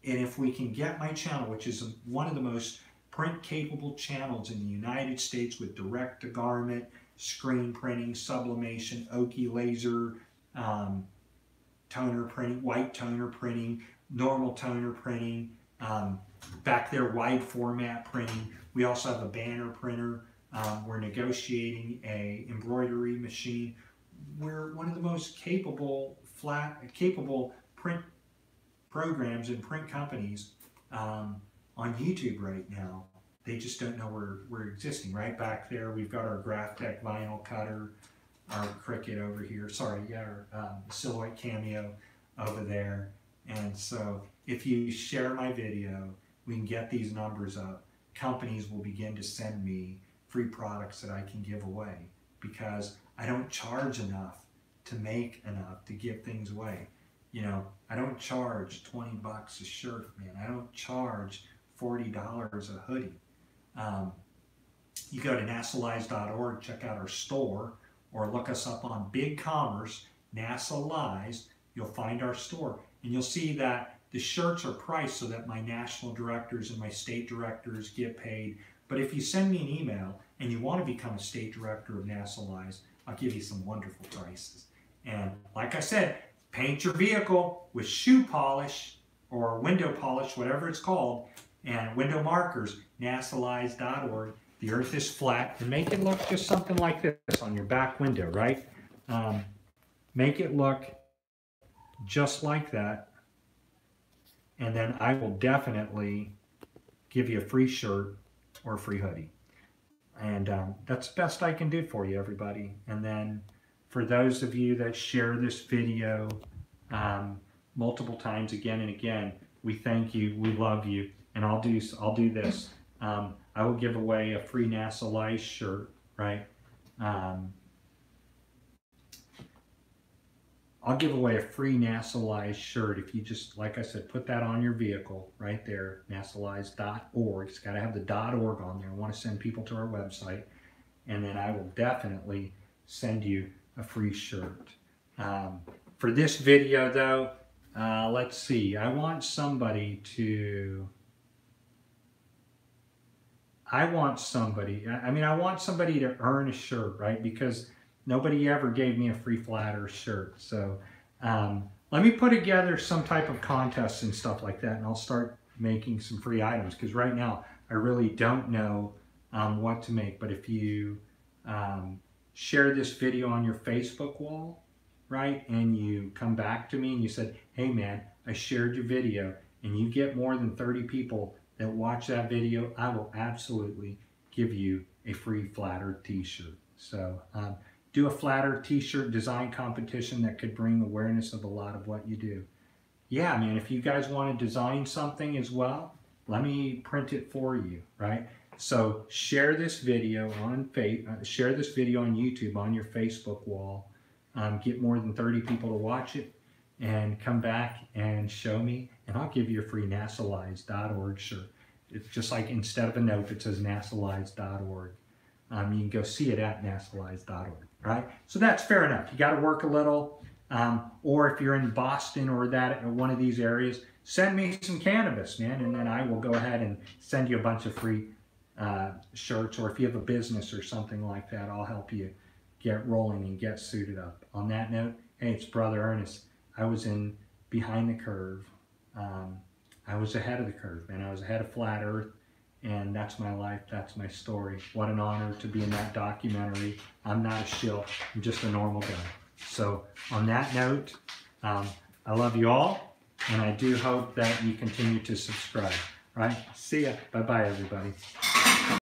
And if we can get my channel, which is one of the most print-capable channels in the United States with direct-to-garment, screen printing, sublimation, Oki laser, toner printing, white toner printing, normal toner printing, back there wide format printing. We also have a banner printer. We're negotiating a embroidery machine. We're one of the most capable print programs and print companies on YouTube right now. They just don't know we're existing. Right back there, we've got our Graphtec vinyl cutter, our Cricut over here. Sorry, yeah, our Silhouette Cameo over there. And so if you share my video, we can get these numbers up. Companies will begin to send me free products that I can give away because I don't charge enough to make enough to give things away. You know, I don't charge 20 bucks a shirt, man. I don't charge $40 a hoodie. You go to nasalies.org, check out our store, or look us up on BigCommerce, NASA Lies. You'll find our store, and you'll see that the shirts are priced so that my national directors and my state directors get paid. But if you send me an email and you want to become a state director of NASA Lies, I'll give you some wonderful prices. And like I said, paint your vehicle with shoe polish or window polish, whatever it's called, and window markers, nasalies.org. The Earth is Flat, and make it look just something like this on your back window, right? Make it look just like that, and then I will definitely give you a free shirt or a free hoodie. And that's the best I can do for you, everybody. And then for those of you that share this video multiple times again and again, we thank you, we love you, and I'll do this. I will give away a free NASA Lies shirt, right? I'll give away a free NASA Lies shirt if you just, like I said, put that on your vehicle right there, nasalies.org. It's got to have the .org on there. I want to send people to our website, and then I will definitely send you a free shirt. For this video, though, let's see. I want somebody to earn a shirt, right? Because nobody ever gave me a free flat earth shirt. So let me put together some type of contest and stuff like that, and I'll start making some free items, because right now I really don't know what to make. But if you share this video on your Facebook wall, right, and you come back to me and you said, hey man, I shared your video, and you get more than 30 people that watch that video, I will absolutely give you a free flat earth t-shirt. So do a flat earth t-shirt design competition that could bring awareness of a lot of what you do. Yeah, man, if you guys want to design something as well, let me print it for you, right? So share this video on YouTube on your Facebook wall. Get more than 30 people to watch it, and come back and show me, and I'll give you a free nasalies.org shirt. It's just like, instead of a note, it says nasalies.org. You can go see it at nasalies.org, right? So that's fair enough. You got to work a little, or if you're in Boston or one of these areas, send me some cannabis, man, and then I will go ahead and send you a bunch of free shirts. Or if you have a business or something like that, I'll help you get rolling and get suited up. On that note, hey, it's Brother Ernest. I was behind the curve. I was ahead of the curve, man. I was ahead of Flat Earth, and that's my life. That's my story. What an honor to be in that documentary. I'm not a shill. I'm just a normal guy. So on that note, I love you all, and I do hope that you continue to subscribe. Right? See ya. Bye-bye, everybody.